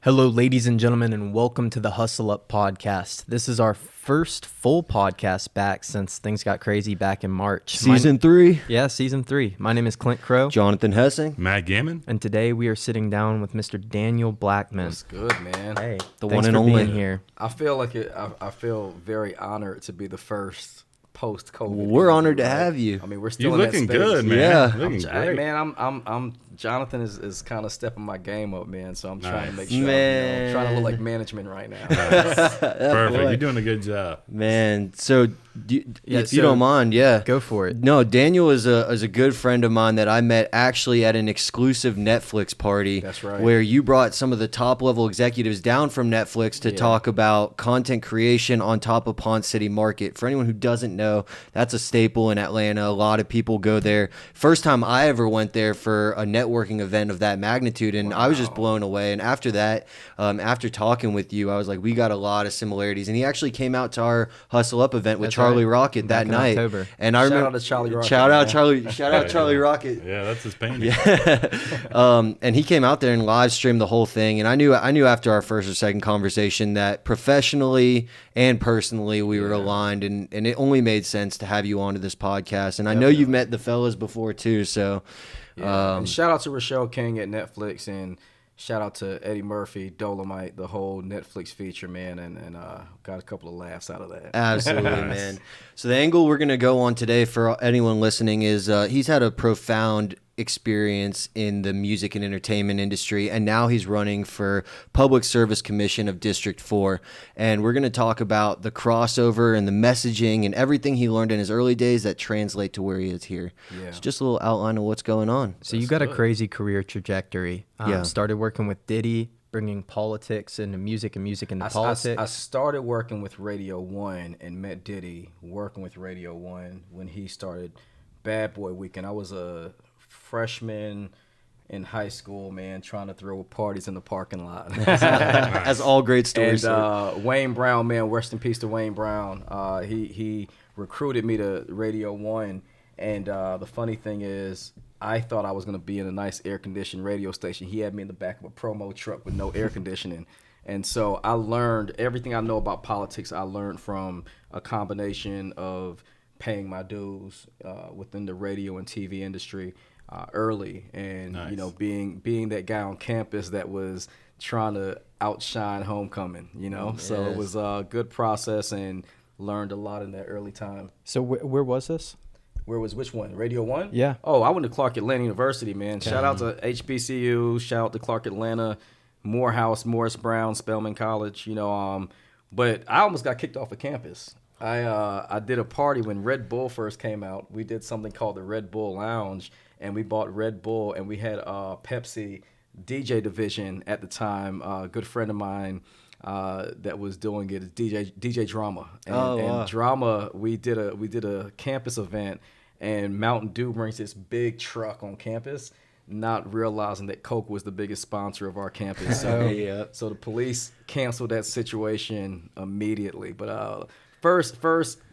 Hello, ladies and gentlemen, and welcome to the Hustle Up podcast. This is our first full podcast back since things got crazy back in March. Season 3. Yeah, Season 3. My name is Clint Crow. Jonathan Hessing. Matt Gammon. And today we are sitting down with Mr. Daniel Blackman. That's good, man. Hey, The thanks one and for only. being here. I feel like I feel very honored to be the first post-COVID. We're honored to right? have you. I mean, we're still You're in looking that space. good, man. Yeah. Looking great. Man, I'm Jonathan is kind of stepping my game up, man. So I'm trying to Nice. make sure I'm trying to look like management right now. Perfect. boy. You're doing a good job. Man, so if you so- don't mind, yeah. Go for it. No, Daniel is a good friend of mine that I met actually at an exclusive Netflix party. That's right. Where you brought some of the top level executives down from Netflix to Yeah. talk about content creation on top of Ponce City Market. For anyone who doesn't know, that's a staple in Atlanta. A lot of people go there. First time I ever went there for a networking event of that magnitude, and I was just blown away. And after that, after talking with you, I was like, we got a lot of similarities. And he actually came out to our Hustle Up event with That's Charlie right. Rocket Back that in night. October. And I Shout remember out to Charlie Rocket, Shout out man. Charlie. Shout out Charlie Rocket. Yeah, that's his painting. And he came out there and live streamed the whole thing. And I knew after our first or second conversation that professionally and personally we were aligned, and it only made sense to have you onto this podcast. And I know you've met the fellas before too, so And shout out to Rochelle King at Netflix, and shout out to Eddie Murphy, Dolomite, the whole Netflix feature, man, and got a couple of laughs out of that. absolutely, man. So the angle we're gonna go on today for anyone listening is he's had a profound experience in the music and entertainment industry, and now he's running for Public Service Commission of District 4. And we're going to talk about the crossover and the messaging and everything he learned in his early days that translate to where he is here. Yeah. So just a little outline of what's going on. So you got a crazy career trajectory. Yeah. Started working with Diddy, bringing politics into music and music into politics. I started working with Radio 1 and met Diddy working with Radio 1 when he started Bad Boy Weekend. I was a freshman in high school, man, trying to throw parties in the parking lot. As all great stories. And Wayne Brown, man, rest in peace to Wayne Brown. He recruited me to Radio 1, and the funny thing is, I thought I was going to be in a nice air-conditioned radio station. He had me in the back of a promo truck with no air conditioning. And so I learned everything I know about politics. I learned from a combination of paying my dues within the radio and TV industry early, and Nice. you know, being that guy on campus that was trying to outshine homecoming. You know, so it was a good process and learned a lot in that early time. So where was this? Where was which one? Radio 1? Yeah. Oh, I went to Clark Atlanta University, man. Shout out to HBCU. Shout out to Clark Atlanta, Morehouse, Morris Brown, Spelman College. You know, but I almost got kicked off of campus. I did a party when Red Bull first came out. We did something called the Red Bull Lounge, and we bought Red Bull, and we had Pepsi DJ division at the time. A good friend of mine that was doing it is DJ Drama. And Drama, we did a campus event, and Mountain Dew brings this big truck on campus, not realizing that Coke was the biggest sponsor of our campus. So, so the police canceled that situation immediately. But first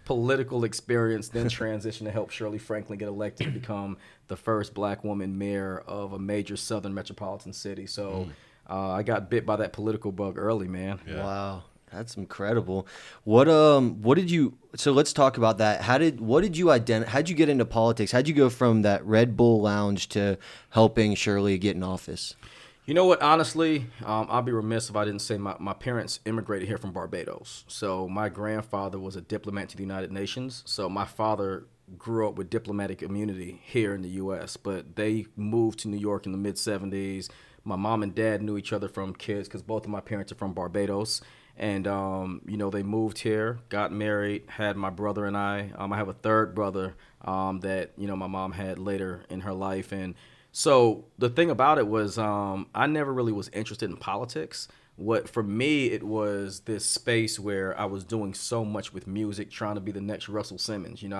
political experience, then transition to help Shirley Franklin get elected to become the first black woman mayor of a major southern metropolitan city. So I got bit by that political bug early, man. Yeah. Wow, that's incredible. What did you? So let's talk about that. How'd you get into politics? How'd you go from that Red Bull Lounge to helping Shirley get in office? You know what? Honestly, I'll be remiss if I didn't say my parents immigrated here from Barbados. So my grandfather was a diplomat to the United Nations. So my father grew up with diplomatic immunity here in the U.S., but they moved to New York in the mid-'70s. My mom and dad knew each other from kids because both of my parents are from Barbados. And, you know, they moved here, got married, had my brother and I. I have a third brother that, you know, my mom had later in her life. And so the thing about it was I never really was interested in politics. For me, it was this space where I was doing so much with music, trying to be the next Russell Simmons. You know,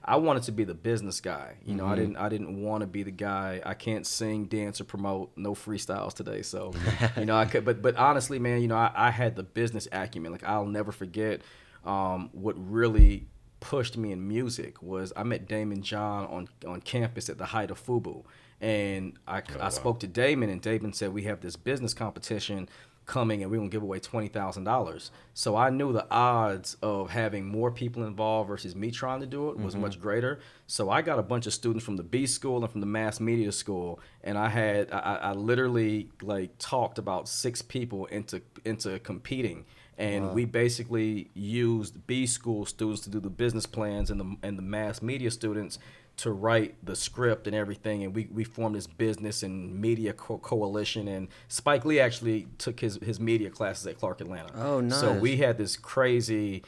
I wanted to be the business guy. You know, I didn't want to be the guy. I can't sing, dance, or promote. No freestyles today. So, you know, I could. But honestly, man, you know, I had the business acumen. Like, I'll never forget what really pushed me in music was I met Damon John on campus at the height of FUBU. And I spoke to Damon, and Damon said, we have this business competition coming and we're going to give away $20,000. So I knew the odds of having more people involved versus me trying to do it was much greater. So I got a bunch of students from the B school and from the mass media school, and I literally like talked about 6 people into competing. And we basically used B school students to do the business plans and the mass media students to write the script and everything. And we formed this business and media coalition. And Spike Lee actually took his media classes at Clark Atlanta. Oh, nice. So we had this crazy,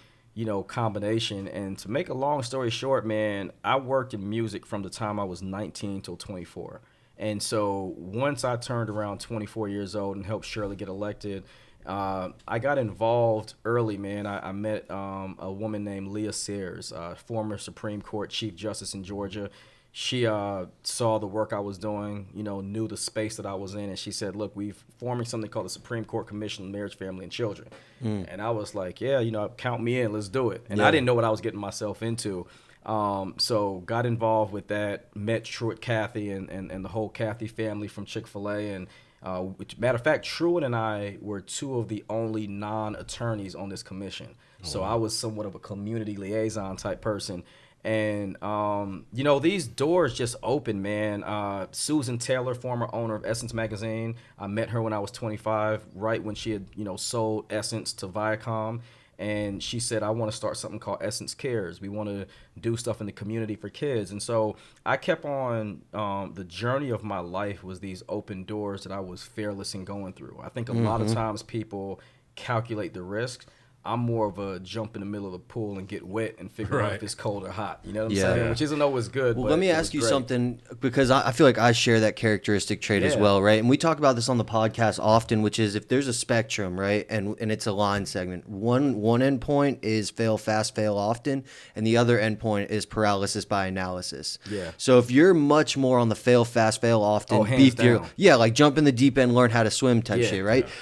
combination. And to make a long story short, man, I worked in music from the time I was 19 till 24. And so once I turned around 24 years old and helped Shirley get elected, I got involved early, man. I met a woman named Leah Sayers, former Supreme Court Chief Justice in Georgia. She saw the work I was doing, knew the space that I was in, and she said, look, we're forming something called the Supreme Court Commission on Marriage, Family, and Children. And I was like, yeah, count me in, let's do it. And I didn't know what I was getting myself into. So got involved with that, met Truett Cathy and the whole Cathy family from Chick-fil-A, and matter of fact, Truett and I were 2 of the only non-attorneys on this commission. So I was somewhat of a community liaison type person. And, these doors just open, man. Susan Taylor, former owner of Essence Magazine, I met her when I was 25, right when she had, sold Essence to Viacom. And she said, I want to start something called Essence Cares. We want to do stuff in the community for kids. And so I kept on, the journey of my life was these open doors that I was fearless in going through. I think a lot of times people calculate the risks. I'm more of a jump in the middle of the pool and get wet and figure out if it's cold or hot. You know what I'm saying? Which isn't always good. Well, let me ask you something, because I feel like I share that characteristic trait as well, right? And we talk about this on the podcast often, which is if there's a spectrum, right, and it's a line segment, one endpoint is fail fast, fail often, and the other endpoint is paralysis by analysis. Yeah. So if you're much more on the fail fast, fail often, hands down. like jump in the deep end, learn how to swim type shit, right? Yeah.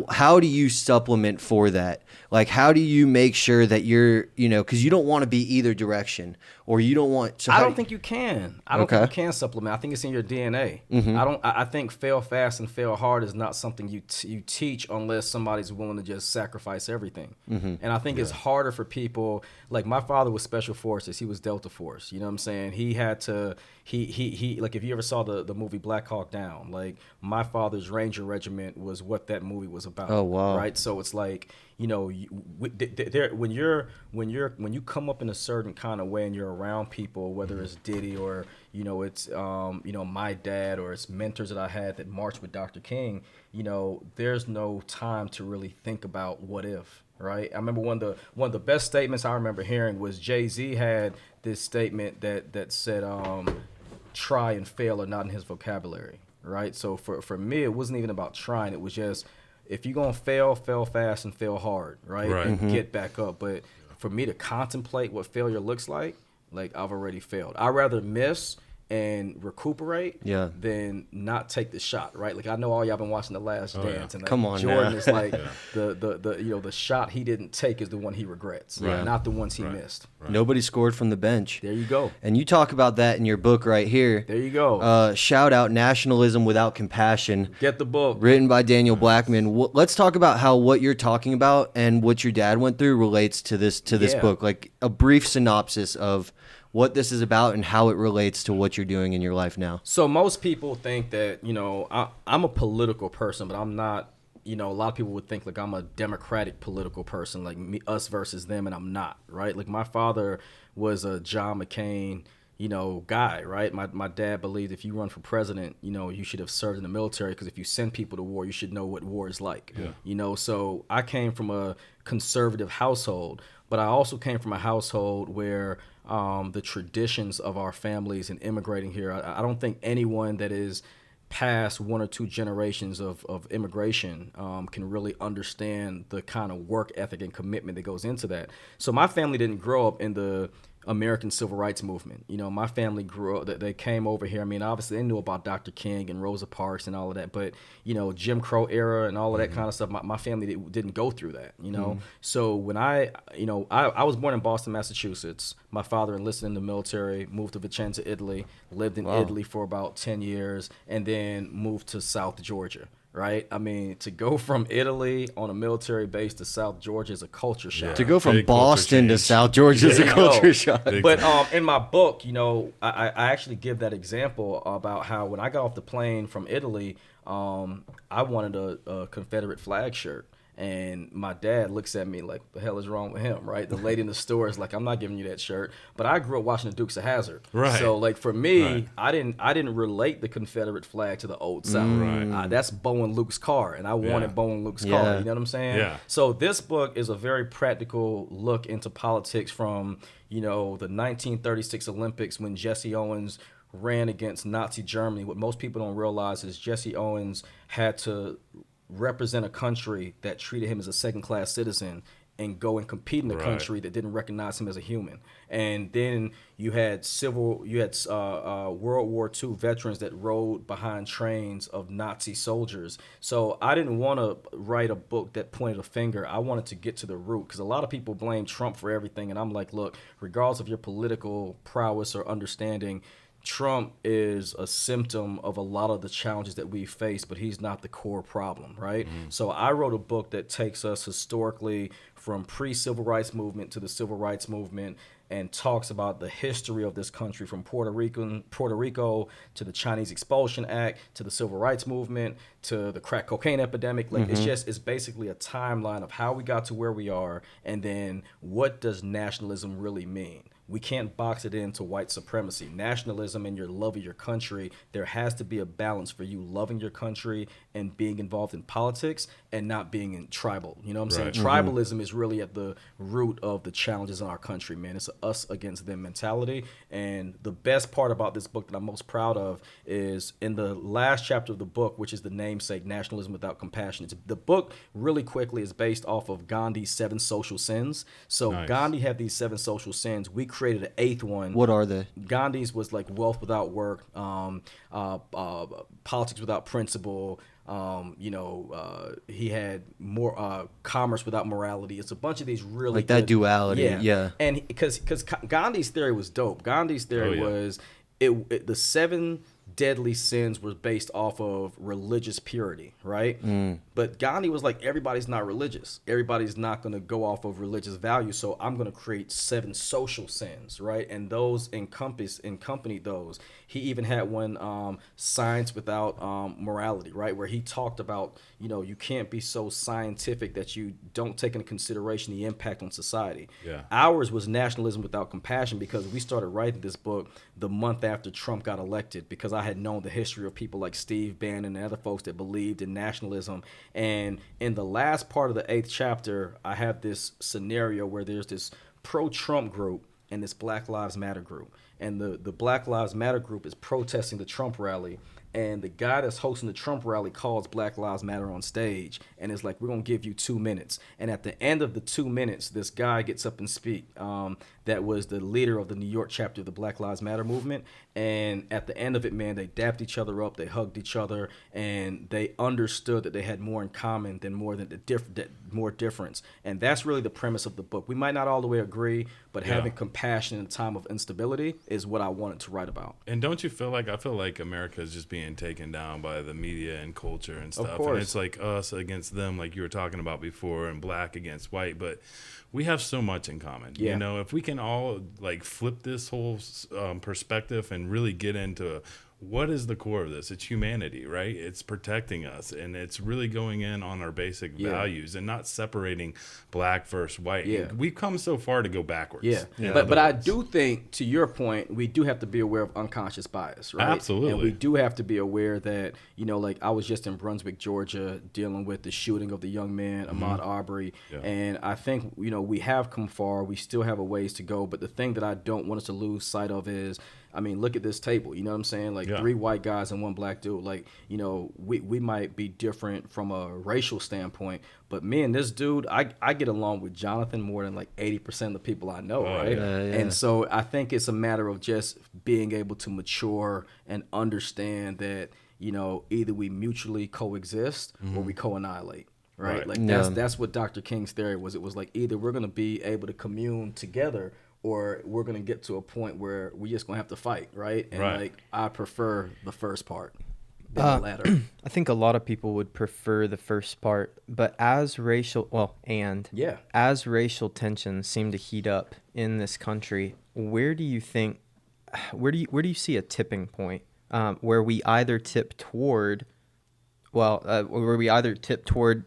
How do you supplement for that? Like, how do you make sure that you're, because you don't want to be either direction, or you don't want to. I don't think you can. I don't think you can supplement. I think it's in your DNA. I think fail fast and fail hard is not something you teach unless somebody's willing to just sacrifice everything. And I think it's harder for people. Like, my father was Special Forces. He was Delta Force. You know what I'm saying? He had to. He like, if you ever saw the movie Black Hawk Down, like, my father's Ranger Regiment was what that movie was about. Oh, wow. Right. So it's like, when you come up in a certain kind of way and you're around people, whether it's Diddy or it's my dad, or it's mentors that I had that marched with Dr. King, there's no time to really think about what if. Right. I remember one of the best statements I remember hearing was Jay-Z had this statement that said try and fail are not in his vocabulary. Right. So for me, it wasn't even about trying. It was just, if you're going to fail fast and fail hard, right? And get back up. But for me to contemplate what failure looks like I've already failed. I'd rather miss and recuperate than not take the shot, right? Like, I know all y'all been watching The Last Dance. And come on, Jordan now. is like the shot he didn't take is the one he regrets, not the ones he missed. Right. Nobody scored from the bench. There you go. And you talk about that in your book right here. There you go. Shout out Nationalism Without Compassion. Get the book. Written by Daniel Blackman. Let's talk about how what you're talking about and what your dad went through relates to this book. Like, a brief synopsis of what this is about and how it relates to what you're doing in your life now. So most people think that, I'm a political person, but I'm not. A lot of people would think like I'm a democratic political person, like me, us versus them, and I'm not, right? Like, my father was a John McCain, guy, right? My dad believed if you run for president, you should have served in the military, because if you send people to war, you should know what war is like. So I came from a conservative household, but I also came from a household where the traditions of our families and immigrating here, I don't think anyone that is past 1 or 2 generations of immigration can really understand the kind of work ethic and commitment that goes into that. So my family didn't grow up in the American Civil Rights Movement. My family grew up, they came over here. I mean, obviously they knew about Dr. King and Rosa Parks and all of that, but, Jim Crow era and all of that kind of stuff, my family didn't go through that, So when I was born in Boston, Massachusetts. My father enlisted in the military, moved to Vicenza, Italy, lived in Italy for about 10 years, and then moved to South Georgia. right? I mean, to go from Italy on a military base to South Georgia is a culture shock. To go from Big culture Boston to change. South Georgia is a There you culture go. shock. But in my book, I actually give that example about how when I got off the plane from Italy, I wanted a Confederate flag shirt. And my dad looks at me like, the hell is wrong with him, right? The lady in the store is like, I'm not giving you that shirt. But I grew up watching the Dukes of Hazzard. Right. So like for me, Right. I didn't relate the Confederate flag to the Old South. Right. That's Bo and Luke's car, and I wanted Bo and Luke's Yeah. car. You know what I'm saying? Yeah. So this book is a very practical look into politics from, the 1936 Olympics when Jesse Owens ran against Nazi Germany. What most people don't realize is Jesse Owens had to represent a country that treated him as a second-class citizen and go and compete in a Right. country that didn't recognize him as a human. And then you had World War II veterans that rode behind trains of Nazi soldiers. So I didn't want to write a book that pointed a finger. I wanted to get to the root, because a lot of people blame Trump for everything, and I'm like, look, regardless of your political prowess or understanding, Trump is a symptom of a lot of the challenges that we face, but he's not the core problem, right? So I wrote a book that takes us historically from pre-civil rights movement to the civil rights movement and talks about the history of this country from Puerto Rico to the Chinese Expulsion Act to the civil rights movement to the crack cocaine epidemic. Like it's basically a timeline of how we got to where we are, and then what does nationalism really mean? We can't box it into white supremacy. Nationalism and your love of your country, there has to be a balance for you loving your country and being involved in politics and not being in tribal. You know what I'm Right. saying? Tribalism is really at the root of the challenges in our country, man. It's a us against them mentality. And the best part about this book that I'm most proud of is in the last chapter of the book, which is the namesake, Nationalism Without Compassion. The book, really quickly, is based off of Gandhi's 7 social sins. So Nice. Gandhi had these 7 social sins. We created an 8th one. What are they? Gandhi's was like wealth without work, politics without principle. He had more commerce without morality. It's a bunch of these really Like that good- duality, yeah. And because Gandhi's theory was dope. Gandhi's theory was the 7 deadly sins was based off of religious purity, right? But Gandhi was like, everybody's not religious. Everybody's not going to go off of religious values. So I'm going to create 7 social sins, right? And those accompanied those. He even had one, science without morality, right? Where he talked about, you can't be so scientific that you don't take into consideration the impact on society. Yeah. Ours was nationalism without compassion, because we started writing this book the month after Trump got elected, because I had known the history of people like Steve Bannon and other folks that believed in nationalism. And in the last part of the 8th chapter, I have this scenario where there's this pro-Trump group and this Black Lives Matter group. And the Black Lives Matter group is protesting the Trump rally. And the guy that's hosting the Trump rally calls Black Lives Matter on stage and is like, we're going to give you 2 minutes. And at the end of the 2 minutes, this guy gets up and speak. That was the leader of the New York chapter of the Black Lives Matter movement. And at the end of it, man, they dapped each other up, they hugged each other, and they understood that they had more in common than more difference. And that's really the premise of the book. We might not all the way agree, but having compassion in a time of instability is what I wanted to write about. And don't you feel like, I feel like America is just being taken down by the media and culture and stuff. course. And it's like us against them, like you were talking about before, and black against white. But we have so much in common. Yeah. If we can all like flip this whole perspective and really get into what is the core of this? It's humanity, right? It's protecting us, and it's really going in on our basic values and not separating black versus white. Yeah. We've come so far to go backwards. Yeah, in but other I words. do think, to your point, we do have to be aware of unconscious bias, right? Absolutely. And we do have to be aware that, like I was just in Brunswick, Georgia, dealing with the shooting of the young man, Ahmaud Arbery, Yeah. and I think, we have come far. We still have a ways to go, but the thing that I don't want us to lose sight of is, look at this table. You know what I'm saying? Like 3 white guys and 1 black dude. Like, we might be different from a racial standpoint, but me and this dude, I get along with Jonathan more than like 80% of the people I know, right? yeah. And so I think it's a matter of just being able to mature and understand that, either we mutually coexist or we co-annihilate. Right. Right. Like that's what Dr. King's theory was. It was like either we're going to be able to commune together, or we're going to get to a point where we're just going to have to fight, right? And Right. like I prefer the first part. than the latter. I think a lot of people would prefer the first part, but as as racial tensions seem to heat up in this country, where do you see a tipping point where we either tip toward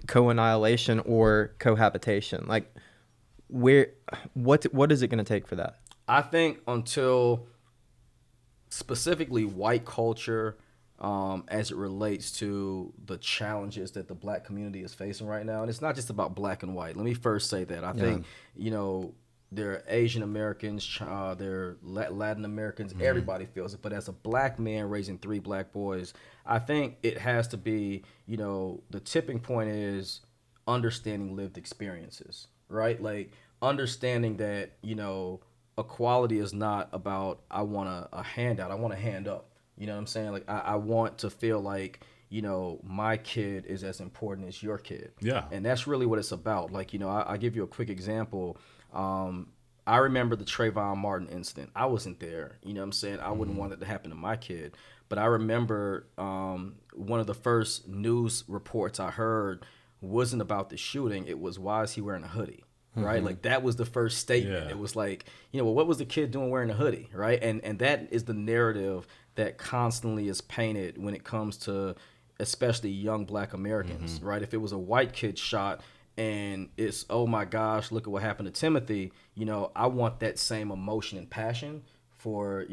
co-annihilation or cohabitation? Like, what is it going to take for that? I think until specifically white culture, as it relates to the challenges that the black community is facing right now, and it's not just about black and white. Let me first say that I think there are Asian Americans, there are Latin Americans. Everybody feels it, but as a black man raising 3 black boys, I think it has to be, the tipping point is understanding lived experiences, right? Like understanding that equality is not about I want a handout, I want a hand up. You know what I'm saying? Like I want to feel like my kid is as important as your kid. Yeah. And that's really what it's about. Like I give you a quick example. I remember the Trayvon Martin incident. I wasn't there. You know what I'm saying? I wouldn't want it to happen to my kid. But I remember one of the first news reports I heard wasn't about the shooting. It was, why is he wearing a hoodie? Right? Like that was the first statement. Yeah. It was like, well, what was the kid doing wearing a hoodie? Right? And that is the narrative that constantly is painted when it comes to especially young black Americans, right? If it was a white kid shot and it's, oh my gosh, look at what happened to Timothy, I want that same emotion and passion for,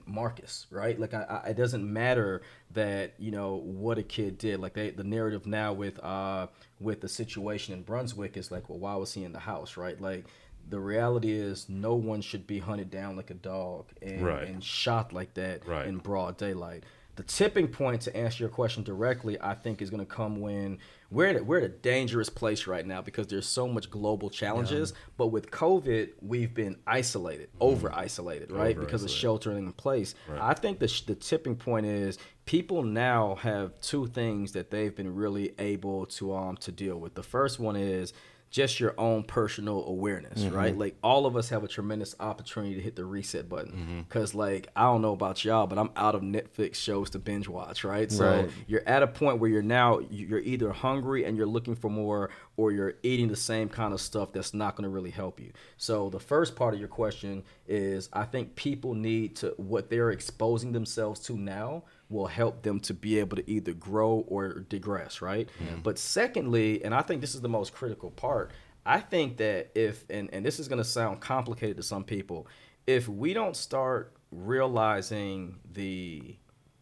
Marcus, right? Like it doesn't matter that, what a kid did. Like the narrative now with the situation in Brunswick is like, well, why was he in the house, right? Like the reality is no one should be hunted down like a dog and shot like that in broad daylight. The tipping point, to answer your question directly, I think is going to come when we're at a dangerous place right now because there's so much global challenges. Yeah. But with COVID, we've been isolated, over-isolated, right? Because of sheltering in place. Right. I think the tipping point is people now have 2 things that they've been really able to deal with. The first one is just your own personal awareness, right? Like all of us have a tremendous opportunity to hit the reset button because like, I don't know about y'all, but I'm out of Netflix shows to binge watch, right? So you're at a point where you're either hungry and you're looking for more, or you're eating the same kind of stuff that's not going to really help you. So the first part of your question is, I think people need to, what they're exposing themselves to now will help them to be able to either grow or digress, right? But secondly, and I think this is the most critical part, I think that if, and this is going to sound complicated to some people, if we don't start realizing the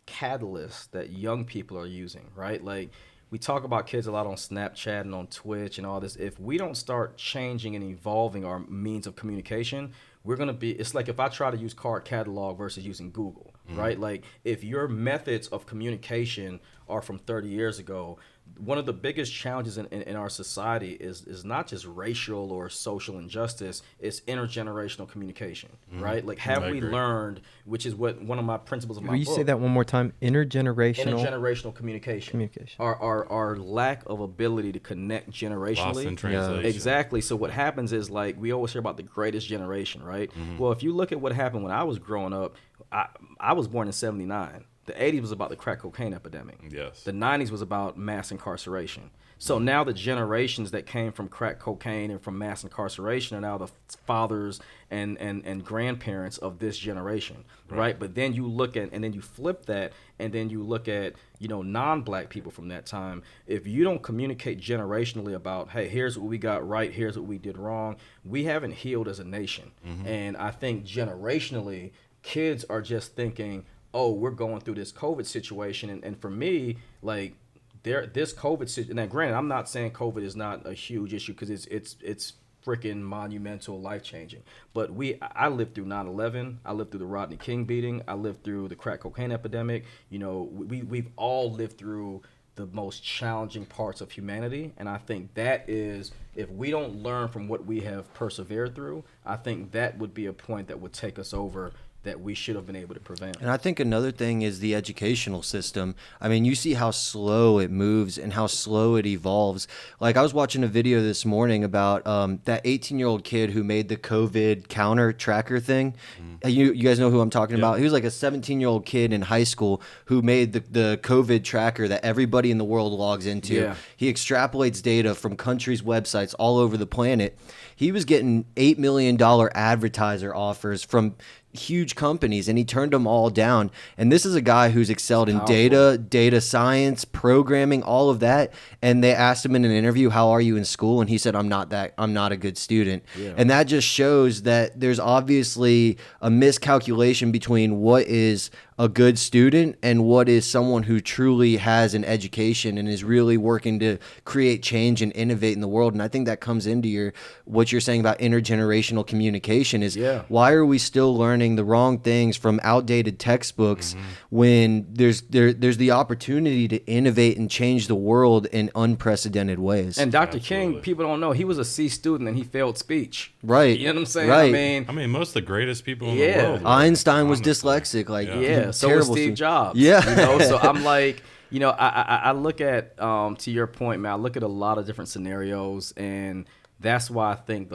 catalyst that young people are using, right? Like we talk about kids a lot on Snapchat and on Twitch and all this. If we don't start changing and evolving our means of communication, we're going to be, it's like if I try to use card catalog versus using Google, right? Like if your methods of communication are from 30 years ago, one of the biggest challenges in our society is not just racial or social injustice, it's intergenerational communication, right? Like have we learned, which is what one of my principles of my book. Will you say that one more time? Intergenerational communication. Our lack of ability to connect generationally. Lost in translation. Exactly. So what happens is like we always hear about the greatest generation, right? Well, if you look at what happened when I was growing up, I was born in 79. The 80s was about the crack cocaine epidemic. Yes. The 90s was about mass incarceration. So now the generations that came from crack cocaine and from mass incarceration are now the fathers and grandparents of this generation, right? But then you look at, and then you flip that, and then you look at, non-black people from that time. If you don't communicate generationally about, hey, here's what we got right, here's what we did wrong, we haven't healed as a nation. And I think generationally, kids are just thinking, oh, we're going through this COVID situation. And for me, like, this COVID situation, now granted, I'm not saying COVID is not a huge issue because it's freaking monumental, life-changing. But I lived through 9/11. I lived through the Rodney King beating. I lived through the crack cocaine epidemic. We've all lived through the most challenging parts of humanity. And I think that is, if we don't learn from what we have persevered through, I think that would be a point that would take us over that we should have been able to prevent. And I think another thing is the educational system. I mean, you see how slow it moves and how slow it evolves. Like, I was watching a video this morning about that 18-year-old kid who made the COVID counter tracker thing. You guys know who I'm talking about? He was like a 17-year-old kid in high school who made the COVID tracker that everybody in the world logs into. Yeah. He extrapolates data from countries' websites all over the planet. He was getting $8 million advertiser offers from huge companies, and he turned them all down. And this is a guy who's excelled in data science, programming, all of that. And they asked him in an interview, how are you in school? And he said, I'm not a good student. Yeah. And that just shows that there's obviously a miscalculation between what is a good student and what is someone who truly has an education and is really working to create change and innovate in the world. And I think that comes into what you're saying about intergenerational communication is why are we still learning the wrong things from outdated textbooks when there's the opportunity to innovate and change the world in unprecedented ways. And Dr. King, people don't know, he was a C student and he failed speech. Right. You know what I'm saying? Right. I mean, most of the greatest people in the world. Einstein was dyslexic. So was Steve Jobs. Yeah. You know, so I'm like, you know, I look at, to your point, man, I look at a lot of different scenarios, and that's why I think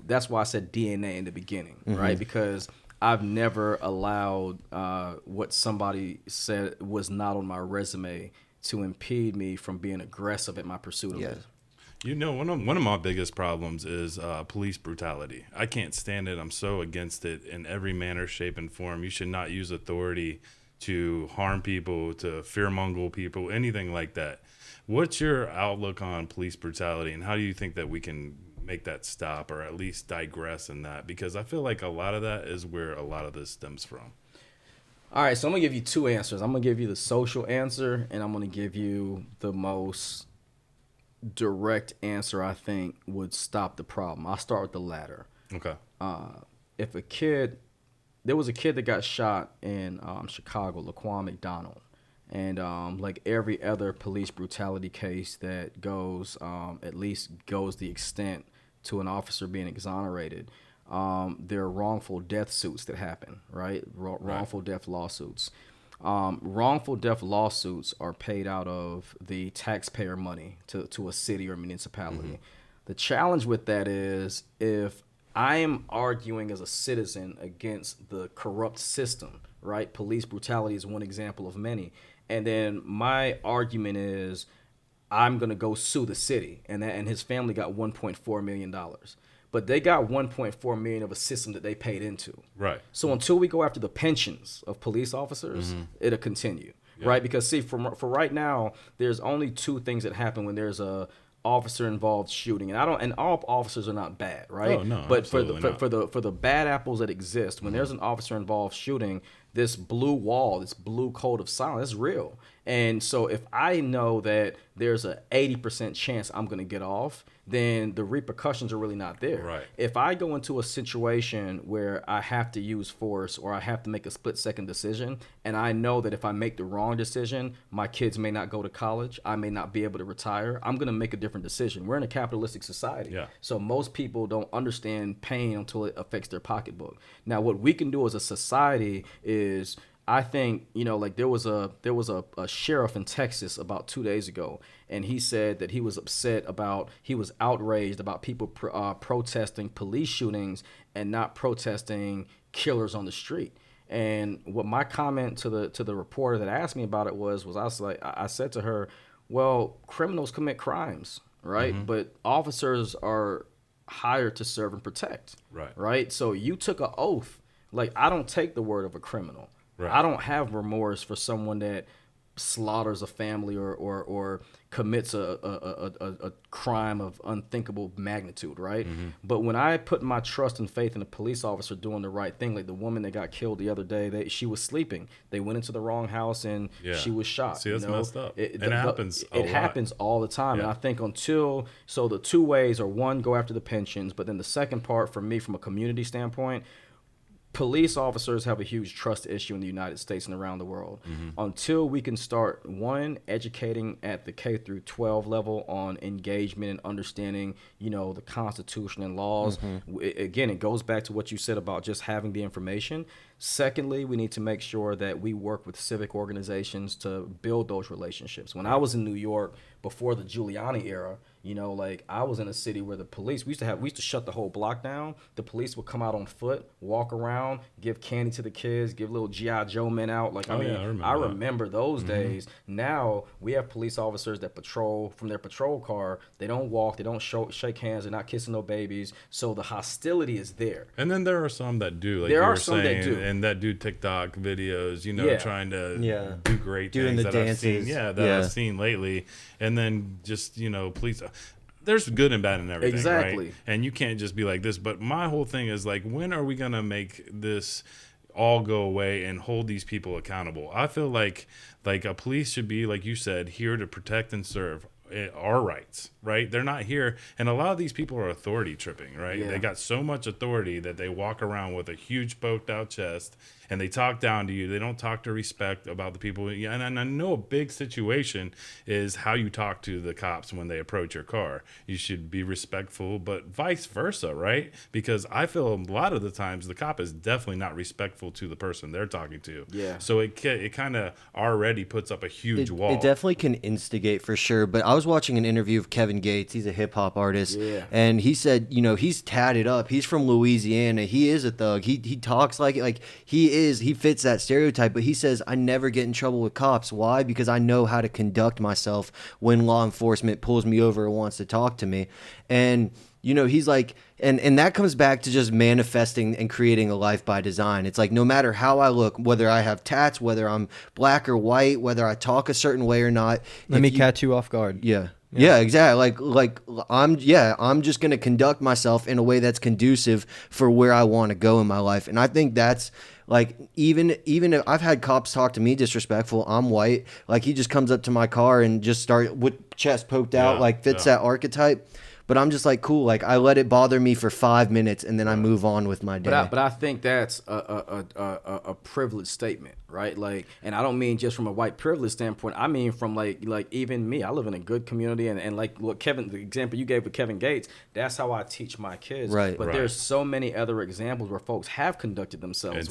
that's why I said DNA in the beginning, right? Because I've never allowed what somebody said was not on my resume to impede me from being aggressive at my pursuit of it. You know, one of my biggest problems is police brutality. I can't stand it. I'm so against it in every manner, shape, and form. You should not use authority to harm people, to fearmonger people, anything like that. What's your outlook on police brutality, and how do you think that we can make that stop, or at least digress in that? Because I feel like a lot of that is where a lot of this stems from. All right, so I'm going to give you two answers. I'm going to give you the social answer, and I'm going to give you the most direct answer I think would stop the problem. I'll start with the latter. Okay. There was a kid that got shot in Chicago, Laquan McDonald. And like every other police brutality case that goes, at least goes the extent to an officer being exonerated, there are wrongful death suits that happen, right? Wrongful death lawsuits. Wrongful death lawsuits are paid out of the taxpayer money to a city or municipality. The challenge with that is, if I am arguing as a citizen against the corrupt system, right? Police brutality is one example of many. And then my argument is, I'm going to go sue the city. And his family got $1.4 million. But they got $1.4 million of a system that they paid into. Right. So until we go after the pensions of police officers, it'll continue. Yeah. Right? Because see, for right now, there's only two things that happen when there's a officer involved shooting, and all officers are not bad, right? Oh, no, but for the bad apples that exist, when there's an officer involved shooting, this blue wall, this blue code of silence is real. And so if I know that there's a 80% chance I'm going to get off, then the repercussions are really not there. Right. If I go into a situation where I have to use force or I have to make a split-second decision, and I know that if I make the wrong decision, my kids may not go to college, I may not be able to retire, I'm going to make a different decision. We're in a capitalistic society. Yeah. So most people don't understand pain until it affects their pocketbook. Now, what we can do as a society is, I think, you know, like there was a sheriff in Texas about 2 days ago, and he said that he was he was outraged about people protesting police shootings and not protesting killers on the street. And what my comment to the reporter that asked me about it was I said to her, well, criminals commit crimes, right? Mm-hmm. But officers are hired to serve and protect, right? So you took an oath. Like, I don't take the word of a criminal. Right. I don't have remorse for someone that slaughters a family or commits a crime of unthinkable magnitude, right? Mm-hmm. But when I put my trust and faith in a police officer doing the right thing, like the woman that got killed the other day, she was sleeping. They went into the wrong house and she was shot. See, that's messed up. It happens happens all the time. Yeah. And I think so the two ways are, one, go after the pensions, but then the second part for me from a community standpoint, police officers have a huge trust issue in the United States and around the world. Mm-hmm. Until we can start, one, educating at the K through 12 level on engagement and understanding, you know, the Constitution and laws. Mm-hmm. Again, it goes back to what you said about just having the information. Secondly, we need to make sure that we work with civic organizations to build those relationships. When I was in New York before the Giuliani era, you know, like I was in a city where the police, we used to shut the whole block down. The police would come out on foot, walk around, give candy to the kids, give little G.I. Joe men out. Like, I remember those days. Now we have police officers that patrol from their patrol car. They don't walk, they don't shake hands, they're not kissing no babies. So the hostility is there. And then there are some that do, like there you are were some saying, that do. and that do TikTok videos, you know, trying to do great Doing things the that dances. I've seen lately. And then just, you know, police. There's good and bad in everything, exactly. right? And you can't just be like this. But my whole thing is like, when are we gonna make this all go away and hold these people accountable? I feel like a police should be, like you said, here to protect and serve our rights, right? They're not here, and a lot of these people are authority tripping, right? Yeah. They got so much authority that they walk around with a huge poked out chest, and they talk down to you. They don't talk to respect about the people. And I know a big situation is how you talk to the cops when they approach your car. You should be respectful, but vice versa, right? Because I feel a lot of the times the cop is definitely not respectful to the person they're talking to. Yeah. So it kind of already puts up a huge wall. It definitely can instigate for sure. But I was watching an interview of Kevin Gates. He's a hip hop artist. Yeah. And he said, you know, he's tatted up. He's from Louisiana. He is a thug. He talks like he fits that stereotype. But he says, I never get in trouble with cops. Why? Because I know how to conduct myself when law enforcement pulls me over and wants to talk to me. And you know, he's like, and that comes back to just manifesting and creating a life by design. It's like, no matter how I look, whether I have tats, whether I'm black or white, whether I talk a certain way or not. Let me catch you off guard. Yeah, exactly. Like I'm just going to conduct myself in a way that's conducive for where I want to go in my life. And I think that's like, even if I've had cops talk to me disrespectful, I'm white. Like, he just comes up to my car and just start with chest poked out, like fits that archetype. But I'm just like, cool. Like, I let it bother me for 5 minutes, and then I move on with my day. But I think that's a privileged statement, right? Like, and I don't mean just from a white privilege standpoint. I mean from like even me. I live in a good community, and like what Kevin, the example you gave with Kevin Gates, that's how I teach my kids. Right. But there's so many other examples where folks have conducted themselves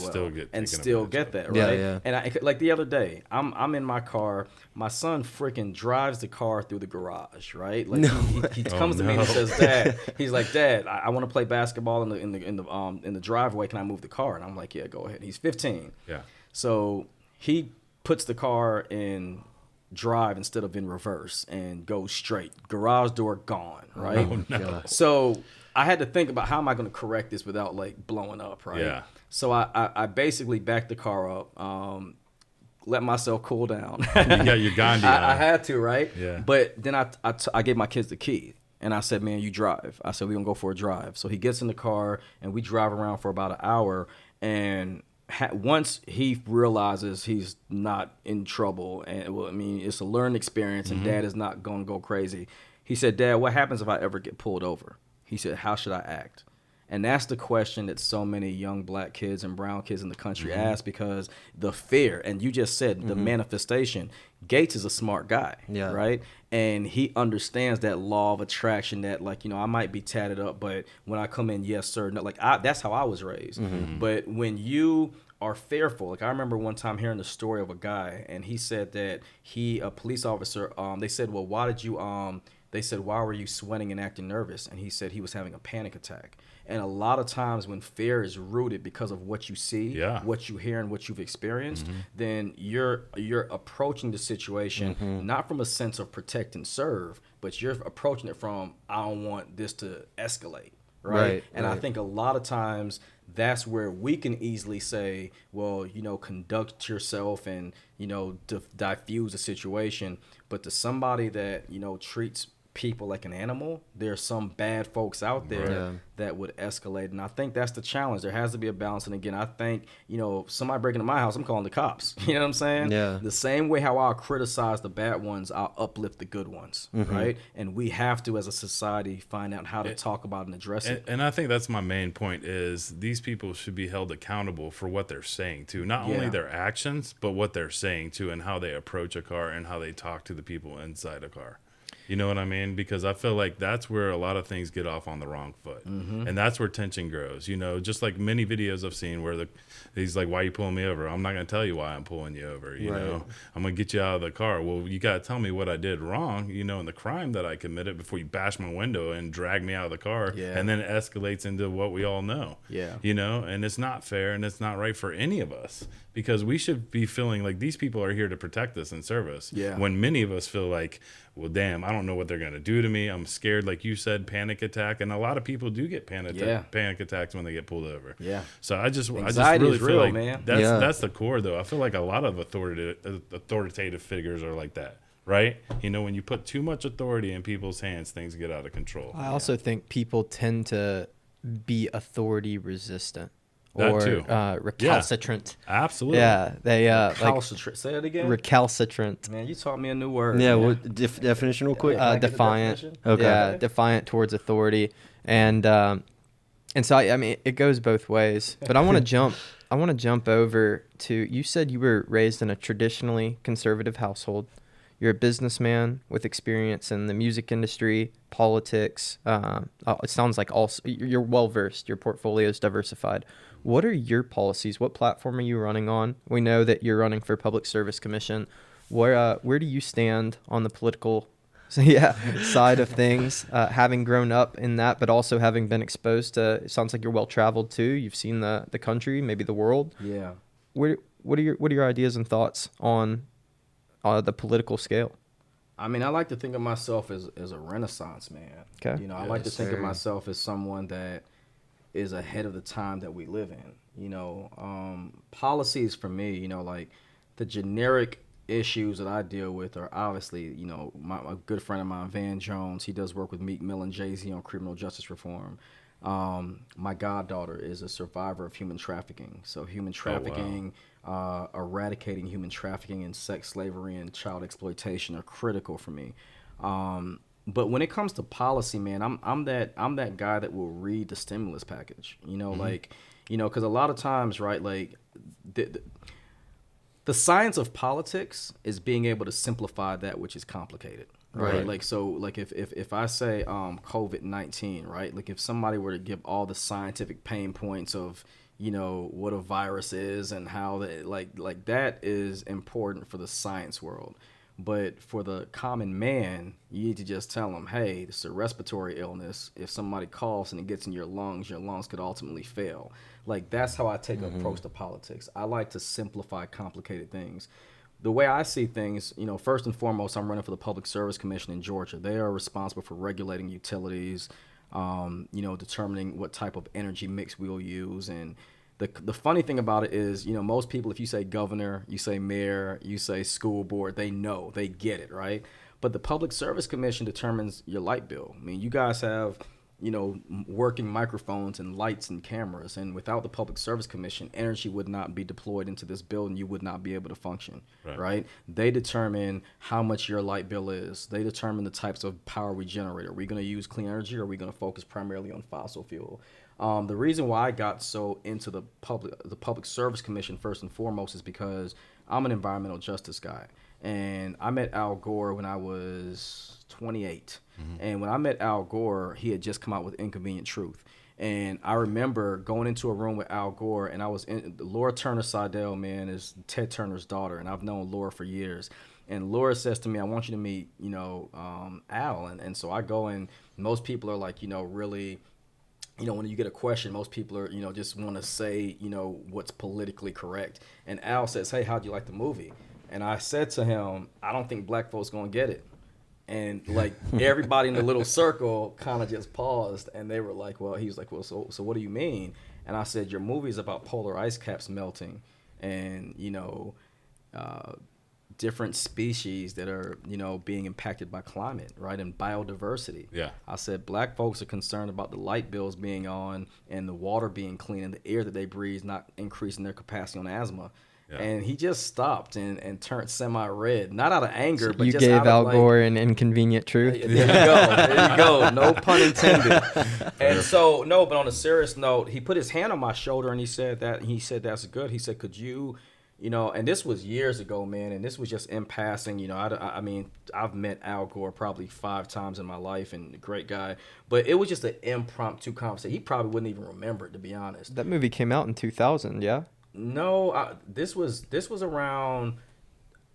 and still get that, right? Yeah. And I, like the other day, I'm in my car. My son freaking drives the car through the garage, right? Like he comes to me and says, "Dad," he's like, "Dad, I want to play basketball in the driveway. Can I move the car?" And I'm like, "Yeah, go ahead." He's 15. Yeah. So he puts the car in drive instead of in reverse and goes straight. Garage door gone, right? Oh, no. So I had to think about, how am I going to correct this without like blowing up, right? Yeah. So I basically backed the car up. Let myself cool down. You got your Gandhi on. I had to, right? Yeah. But then I gave my kids the key. And I said, "Man, you drive." I said, "We're going to go for a drive." So he gets in the car, and we drive around for about an hour. And once he realizes he's not in trouble, and well, I mean, it's a learned experience, and Dad is not going to go crazy. He said, "Dad, what happens if I ever get pulled over?" He said, "How should I act?" And that's the question that so many young black kids and brown kids in the country ask, because the fear, and you just said the manifestation. Gates is a smart guy, right? And he understands that law of attraction, that like, you know, I might be tatted up, but when I come in, yes, sir. No, like that's how I was raised. But when you are fearful, like I remember one time hearing the story of a guy, and he said that a police officer, they said, "Well, why did you, they said, why were you sweating and acting nervous?" And he said he was having a panic attack. And a lot of times when fear is rooted because of what you see, what you hear, and what you've experienced, then you're approaching the situation not from a sense of protect and serve, but you're approaching it from, I don't want this to escalate, right? And I think a lot of times that's where we can easily say, well, you know, conduct yourself and, you know, diffuse a situation. But to somebody that, you know, treats people like an animal, there's some bad folks out there that would escalate. And I think that's the challenge. There has to be a balance. And again, I think, you know, somebody breaking into my house, I'm calling the cops. You know what I'm saying? Yeah. The same way how I'll criticize the bad ones, I'll uplift the good ones, right? And we have to, as a society, find out how to talk about and address it. And I think that's my main point, is these people should be held accountable for what they're saying too. Not only their actions, but what they're saying too, and how they approach a car and how they talk to the people inside a car. You know what I mean? Because I feel like that's where a lot of things get off on the wrong foot. And that's where tension grows. You know, just like many videos I've seen where he's like, why are you pulling me over? I'm not going to tell you why I'm pulling you over. You know, I'm going to get you out of the car. Well, you got to tell me what I did wrong, you know, and the crime that I committed before you bash my window and drag me out of the car. Yeah. And then it escalates into what we all know. Yeah. You know, and it's not fair and it's not right for any of us, because we should be feeling like these people are here to protect us and serve us. Yeah. When many of us feel like, well, damn, I don't know what they're going to do to me. I'm scared, like you said, panic attack. And a lot of people do get panic attacks when they get pulled over. Yeah. So I just Anxiety really is feel real, like man. that's the core, though. I feel like a lot of authoritative figures are like that, right? You know, when you put too much authority in people's hands, things get out of control. I also think people tend to be authority resistant. That Or too. Recalcitrant. Absolutely. Yeah, they Recalcitrant. Say it again. recalcitrant. Man, you taught me a new word. Yeah, man. what definition real quick? Can I get the Defiant. definition? Okay. Yeah, defiant towards authority, and so I mean it goes both ways. But I want to jump over to, you said you were raised in a traditionally conservative household. You're a businessman with experience in the music industry, politics. It sounds like also you're well versed. Your portfolio is diversified. What are your policies? What platform are you running on? We know that you're running for Public Service Commission. Where do you stand on the political side of things? Having grown up in that, but also having been exposed to, it sounds like you're well traveled too. You've seen the country, maybe the world. Yeah. What are your ideas and thoughts on the political scale? I mean, I like to think of myself as a Renaissance man. Okay. You know, I like to think of myself as someone that is ahead of the time that we live in. You know, policies for me, you know, like the generic issues that I deal with are obviously, you know, a good friend of mine, Van Jones, he does work with Meek Mill and Jay-Z on criminal justice reform. My goddaughter is a survivor of human trafficking. So human trafficking, eradicating human trafficking and sex slavery and child exploitation are critical for me. But when it comes to policy, man, I'm that guy that will read the stimulus package. You know, like, you know, because a lot of times, right, like the science of politics is being able to simplify that which is complicated. Right. Like, so like if I say COVID-19, right, like if somebody were to give all the scientific pain points of, you know, what a virus is and how that, like that is important for the science world. But for the common man, you need to just tell them, hey, it's a respiratory illness. If somebody coughs and it gets in your lungs could ultimately fail. Like, that's how I take an approach to politics. I like to simplify complicated things. The way I see things, you know, first and foremost, I'm running for the Public Service Commission in Georgia. They are responsible for regulating utilities, you know, determining what type of energy mix we'll use. And the funny thing about it is, you know, most people, if you say governor, you say mayor, you say school board, they know, they get it, right? But the Public Service Commission determines your light bill. I mean, you guys have, you know, working microphones and lights and cameras, and without the Public Service Commission, energy would not be deployed into this building. You would not be able to function, right? They determine how much your light bill is. They determine the types of power we generate. Are we going to use clean energy, or are we going to focus primarily on fossil fuel? The reason why I got so into the Public Service Commission first and foremost is because I'm an environmental justice guy, and I met Al Gore when I was 28. And when I met Al Gore, he had just come out with Inconvenient Truth. And I remember going into a room with Al Gore, and I was in Laura Turner Seidel, man, is Ted Turner's daughter, and I've known Laura for years. And Laura says to me, I want you to meet, you know, Al. And so I go, and most people are like, you know, really, you know, when you get a question, most people are, you know, just want to say, you know, what's politically correct. And Al says, hey, how'd you like the movie? And I said to him, I don't think black folks going to get it. And like everybody in the little circle kind of just paused, and they were like, well, he was like, well, so what do you mean? And I said, your movie is about polar ice caps melting and, you know, different species that are, you know, being impacted by climate, right, and biodiversity. Yeah. I said black folks are concerned about the light bills being on and the water being clean and the air that they breathe not increasing their capacity on asthma. Yeah. And he just stopped and turned semi-red, not out of anger, but you just gave out Al of, like, Gore an inconvenient truth. There you go. There you go. No pun intended. And so, no, but on a serious note, he put his hand on my shoulder and he said, that's good. He said, could you And this was years ago, man, and this was just in passing. I mean, I've met Al Gore probably 5 times in my life, and a great guy, but it was just an impromptu conversation. He probably wouldn't even remember it, to be honest. That movie came out in 2000, yeah? No, this was around.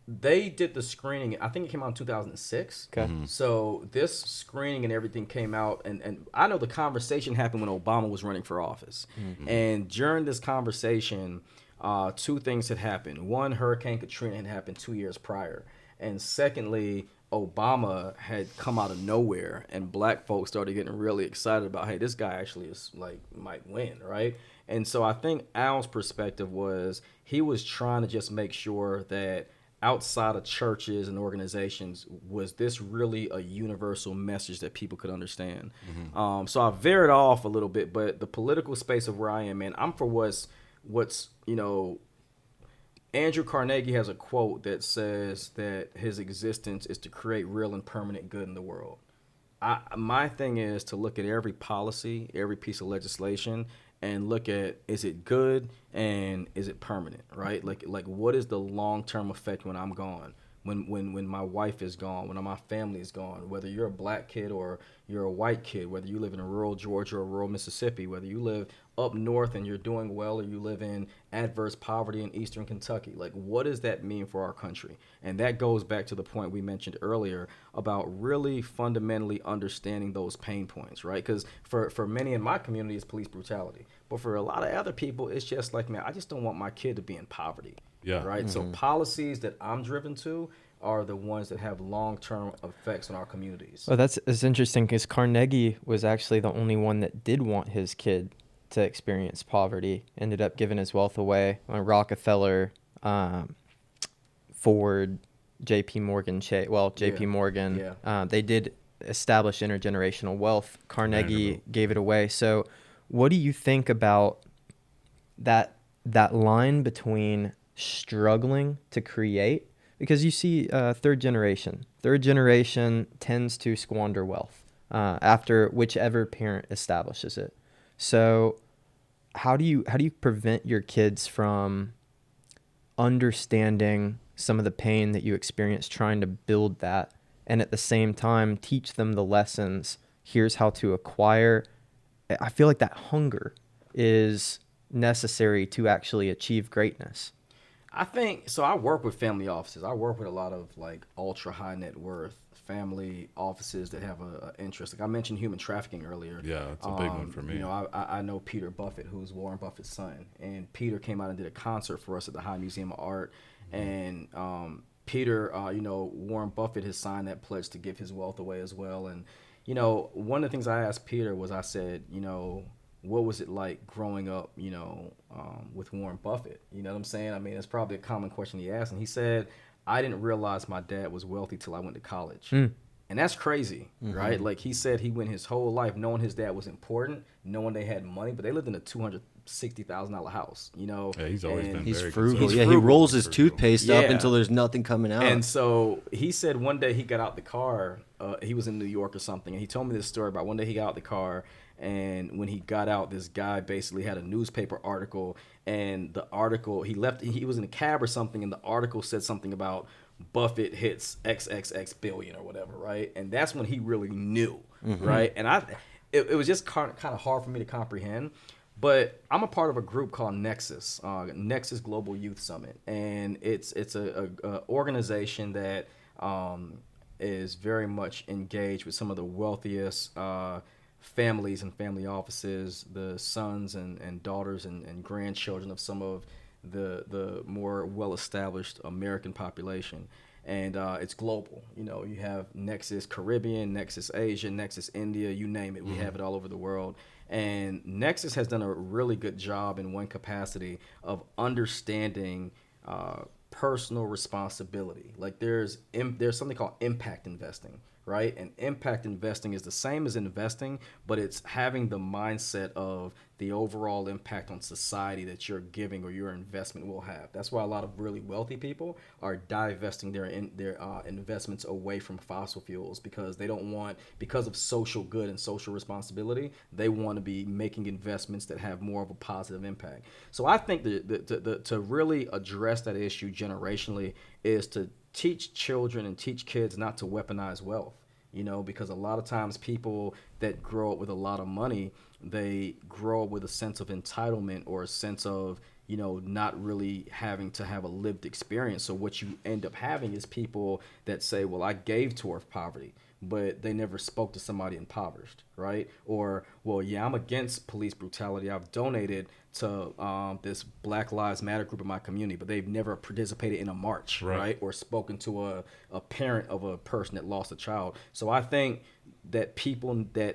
They did the screening. I think it came out in 2006. Okay. So this screening and everything came out, and I know the conversation happened when Obama was running for office, and during this conversation, 2 things had happened. One, Hurricane Katrina had happened 2 years prior, and secondly, Obama had come out of nowhere, and black folks started getting really excited about, hey, this guy actually is might win, right? And so I think Al's perspective was he was trying to just make sure that outside of churches and organizations, was this really a universal message that people could understand? So I veered off a little bit, but the political space of where I am, man, I'm for what's Andrew Carnegie has a quote that says that his existence is to create real and permanent good in the world. My thing is to look at every policy, every piece of legislation, and look at, is it good and is it permanent, right? Like what is the long-term effect when I'm gone, when my wife is gone, when my family is gone, whether you're a black kid or you're a white kid, whether you live in rural Georgia or rural Mississippi, whether you live up north and you're doing well, or you live in adverse poverty in eastern Kentucky. Like, what does that mean for our country? And that goes back to the point we mentioned earlier about really fundamentally understanding those pain points, right? Because for many in my community, it's police brutality. But for a lot of other people, it's just like, man, I just don't want my kid to be in poverty. Yeah. Right. So policies that I'm driven to are the ones that have long-term effects on our communities. Well, it's interesting because Carnegie was actually the only one that did want his kid to experience poverty. Ended up giving his wealth away. Rockefeller, Ford, J.P. Morgan, J.P. Morgan. Yeah. They did establish intergenerational wealth. Carnegie gave it away. So, what do you think about that line between struggling to create? Because you see third generation tends to squander wealth after whichever parent establishes it. So how do you prevent your kids from understanding some of the pain that you experience trying to build that, and at the same time teach them the lessons? Here's how to acquire. I feel like that hunger is necessary to actually achieve greatness. I think so. I work with family offices. I work with a lot of like ultra high net worth family offices that have a interest. Like I mentioned human trafficking earlier. Yeah, it's a big one for me. I know Peter Buffett, who's Warren Buffett's son, and Peter came out and did a concert for us at the High Museum of Art. And Peter, Warren Buffett has signed that pledge to give his wealth away as well. And one of the things I asked Peter was, I said, what was it like growing up, with Warren Buffett? You know what I'm saying? I mean, it's probably a common question he asked. And he said, I didn't realize my dad was wealthy till I went to college. And that's crazy, right? Like he said he went his whole life knowing his dad was important, knowing they had money, but they lived in a $260,000 house, Yeah, he's always been He's very frugal. conservative. He rolls his Frugal. toothpaste up until there's nothing coming out. And so he said one day he got out the car. He was in New York or something, and he told me this story about one day he got out the car, and when he got out, this guy basically had a newspaper article, and the article he was in a cab or something, and the article said something about Buffett hits XXX billion or whatever, right? And that's when he really knew, right? And it was just kind of hard for me to comprehend. But I'm a part of a group called Nexus, Nexus Global Youth Summit, and it's a organization that is very much engaged with some of the wealthiest families and family offices, the sons and daughters and grandchildren of some of the more well-established American population. And it's global. You have Nexus Caribbean, Nexus Asia, Nexus India, you name it. We have it all over the world. And Nexus has done a really good job in one capacity of understanding personal responsibility. Like there's something called impact investing, right? And impact investing is the same as investing, but it's having the mindset of the overall impact on society that you're giving or your investment will have. That's why a lot of really wealthy people are divesting their investments away from fossil fuels, because they don't want, because of social good and social responsibility, they want to be making investments that have more of a positive impact. So I think to really address that issue generationally is to teach children and teach kids not to weaponize wealth. Because a lot of times people that grow up with a lot of money, they grow up with a sense of entitlement or a sense of, not really having to have a lived experience. So what you end up having is people that say, well, I gave towards poverty, but they never spoke to somebody impoverished, right? Or, well, yeah, I'm against police brutality. I've donated to this Black Lives Matter group in my community, but they've never participated in a march, right? Or spoken to a parent of a person that lost a child. So I think that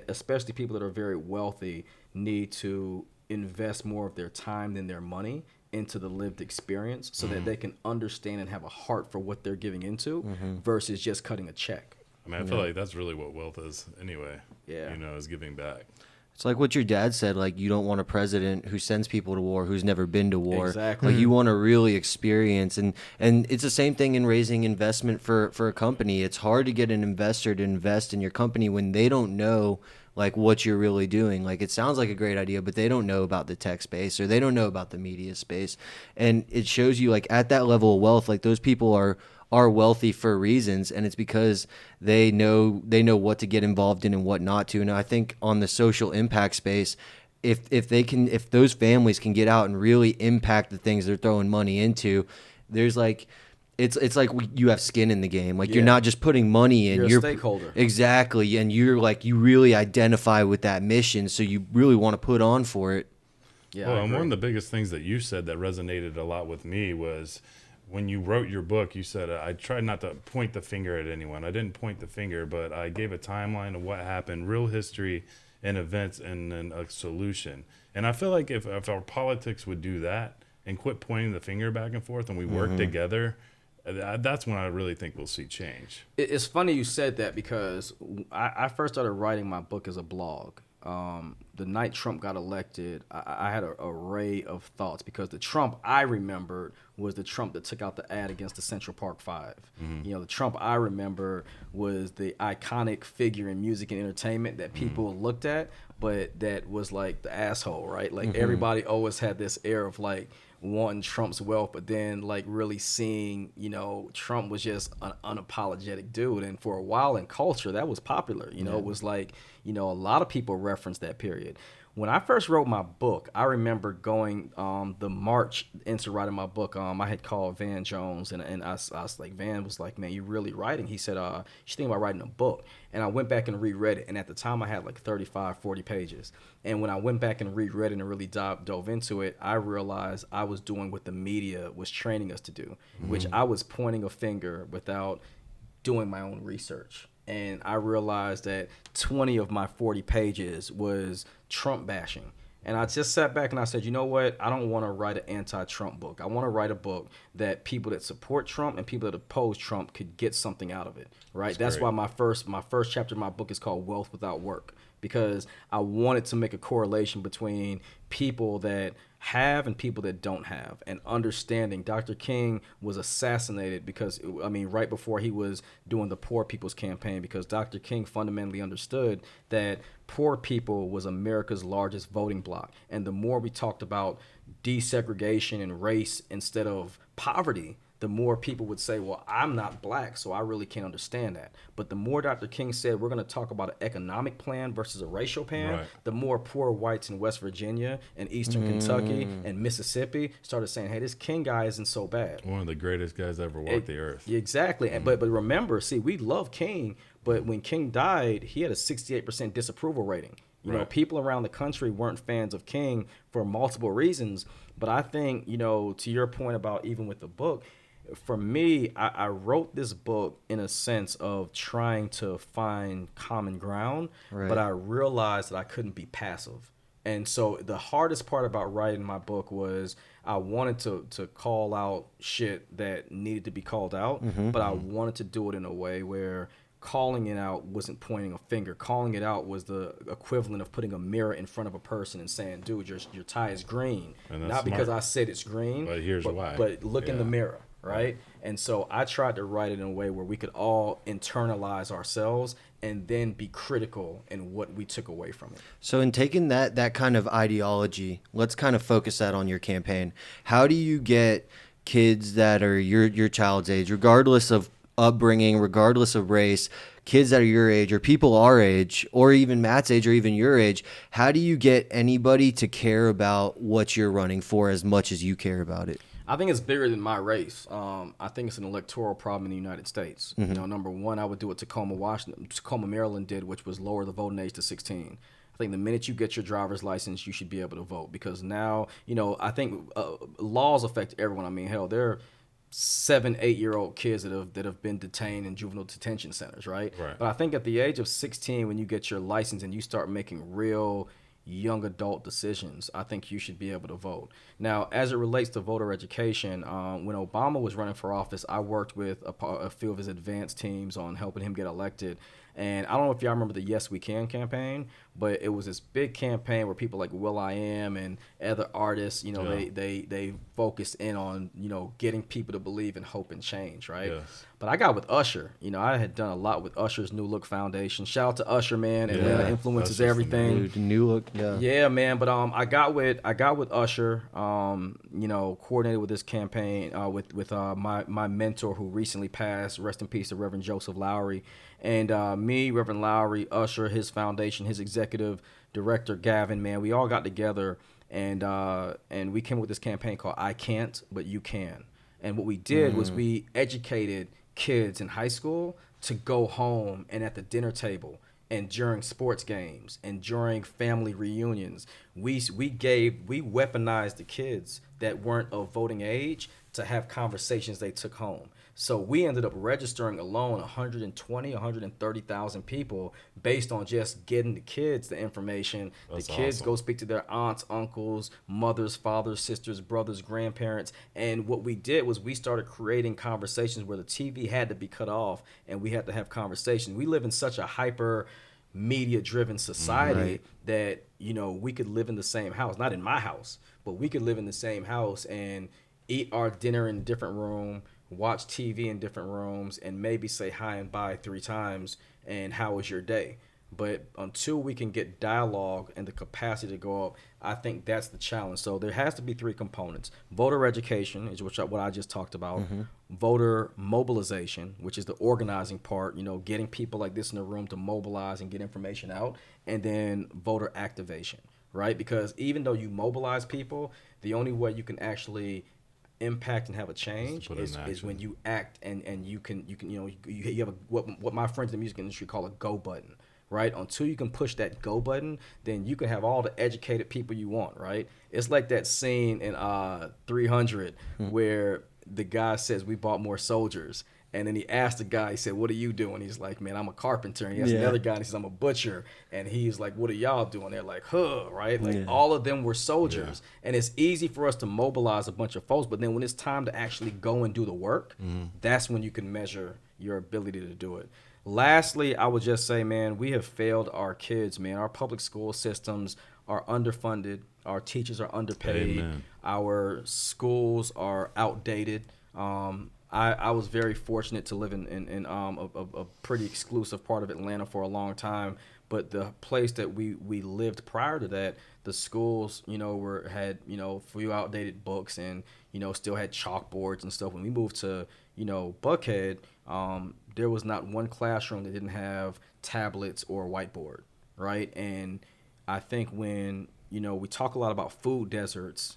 especially people that are very wealthy, need to invest more of their time than their money into the lived experience, so that they can understand and have a heart for what they're giving into versus just cutting a check. I mean, I feel like that's really what wealth is anyway. Yeah. Is giving back. It's like what your dad said, like you don't want a president who sends people to war who's never been to war. Exactly. Like you want to really experience, and it's the same thing in raising investment for a company. It's hard to get an investor to invest in your company when they don't know like what you're really doing. Like it sounds like a great idea, but they don't know about the tech space or they don't know about the media space. And it shows you like at that level of wealth, like those people are wealthy for reasons, and it's because they know what to get involved in and what not to. And I think on the social impact space, if those families can get out and really impact the things they're throwing money into, there's like it's like you have skin in the game. Like you're not just putting money in. You're a stakeholder. Exactly, and you're like you really identify with that mission, so you really want to put on for it. Yeah. Well, and one of the biggest things that you said that resonated a lot with me was, when you wrote your book, you said, I tried not to point the finger at anyone. I didn't point the finger, but I gave a timeline of what happened, real history and events, and then a solution. And I feel like if our politics would do that and quit pointing the finger back and forth and we work together, that's when I really think we'll see change. It's funny you said that, because I first started writing my book as a blog. The night Trump got elected, I had an array of thoughts, because the Trump I remembered was the Trump that took out the ad against the Central Park Five. The Trump I remember was the iconic figure in music and entertainment that people looked at, but that was like the asshole, right? Like everybody always had this air of like wanting Trump's wealth, but then like really seeing, Trump was just an unapologetic dude. And for a while in culture, that was popular. It was like, a lot of people referenced that period. When I first wrote my book, I remember going the march into writing my book. I had called Van Jones, and I was like, Van was like, man, you really writing? He said, you should think about writing a book. And I went back and reread it. And at the time, I had like 35, 40 pages. And when I went back and reread it and really dove into it, I realized I was doing what the media was training us to do, which I was pointing a finger without doing my own research. And I realized that 20 of my 40 pages was Trump bashing. And I just sat back and I said, you know what? I don't want to write an anti-Trump book. I want to write a book that people that support Trump and people that oppose Trump could get something out of it, right? That's why my first chapter of my book is called Wealth Without Work, because I wanted to make a correlation between people that have and people that don't have, and understanding Dr. King was assassinated because, right before he was doing the Poor People's Campaign, because Dr. King fundamentally understood that poor people was America's largest voting bloc. And the more we talked about desegregation and race instead of poverty, the more people would say, well, I'm not black, so I really can't understand that. But the more Dr. King said, we're going to talk about an economic plan versus a racial plan, the more poor whites in West Virginia and Eastern Kentucky and Mississippi started saying, hey, this King guy isn't so bad. One of the greatest guys ever walked the earth. Exactly. But remember, see, we love King, but when King died, he had a 68% disapproval rating. People around the country weren't fans of King for multiple reasons. But I think, to your point about even with the book, for me, I wrote this book in a sense of trying to find common ground, but I realized that I couldn't be passive. And so the hardest part about writing my book was I wanted to call out shit that needed to be called out, but I wanted to do it in a way where calling it out wasn't pointing a finger. Calling it out was the equivalent of putting a mirror in front of a person and saying, dude, your tie is green. Not because I said it's green, but here's why. But look in the mirror, right? And so I tried to write it in a way where we could all internalize ourselves and then be critical in what we took away from it. So in taking that kind of ideology, let's kind of focus that on your campaign. How do you get kids that are your child's age, regardless of upbringing, regardless of race, kids that are your age or people our age or even Matt's age or even your age, how do you get anybody to care about what you're running for as much as you care about it? I think it's bigger than my race. I think it's an electoral problem in the United States. You know, number one, I would do what Tacoma, Maryland did, which was lower the voting age to 16. I think the minute you get your driver's license, you should be able to vote, because now, you know, I think laws affect everyone. I mean, hell, there are 7-8-year-old kids that have been detained in juvenile detention centers, right? But I think at the age of 16, when you get your license and you start making real young adult decisions, I think you should be able to vote. Now, as it relates to voter education, when Obama was running for office, I worked with a few of his advanced teams on helping him get elected. And I don't know if y'all remember the Yes We Can campaign, but it was this big campaign where people like will.i.am and other artists, you know, they focused in on, you know, getting people to believe in hope and change, right? Yes. But I got with Usher. You know, I had done a lot with Usher's New Look Foundation. Shout out to Usher, man. Atlanta influences everything. Dude, New Look, yeah, man. But I got with Usher. You know, coordinated with this campaign with my mentor who recently passed. Rest in peace to Reverend Joseph Lowry. And me, Reverend Lowry, Usher, his foundation, his executive director Gavin, man, we all got together and we came up with this campaign called I Can't, But You Can. And what we did was we educated kids in high school to go home and at the dinner table and during sports games and during family reunions, we weaponized the kids that weren't of voting age to have conversations they took home. So we ended up registering alone 130,000 people based on just getting the kids the information. That's the kids awesome. Go speak to their aunts, uncles, mothers, fathers, sisters, brothers, grandparents. And what we did was we started creating conversations where the TV had to be cut off and we had to have conversations. We live in such a hyper media driven society that, you know, we could live in the same house, not in my house, but we could live in the same house and eat our dinner in a different room, watch TV in different rooms, and maybe say hi and bye 3 times and how was your day. But until we can get dialogue and the capacity to go up, I think that's the challenge. So there has to be 3 components. Voter education is what I just talked about. Voter mobilization, which is the organizing part, you know, getting people like this in the room to mobilize and get information out. And then voter activation, right? Because even though you mobilize people, the only way you can actually impact and have a change is when you act and you can you know you have what my friends in the music industry call a go button, right? Until you can push that go button, then you can have all the educated people you want, right? It's like that scene in 300 where the guy says we bought more soldiers. And then he asked the guy, he said, what are you doing? He's like, man, I'm a carpenter. And he asked another guy, and he says, I'm a butcher. And he's like, what are y'all doing? They're like, right? Like all of them were soldiers. And it's easy for us to mobilize a bunch of folks. But then when it's time to actually go and do the work, that's when you can measure your ability to do it. Lastly, I would just say, man, we have failed our kids, man. Our public school systems are underfunded. Our teachers are underpaid. Amen. Our schools are outdated. I was very fortunate to live in a pretty exclusive part of Atlanta for a long time, but the place that we lived prior to that, the schools, you know, had, you know, few outdated books and, you know, still had chalkboards and stuff. When we moved to, you know, Buckhead, there was not one classroom that didn't have tablets or a whiteboard, right? And I think when, you know, we talk a lot about food deserts,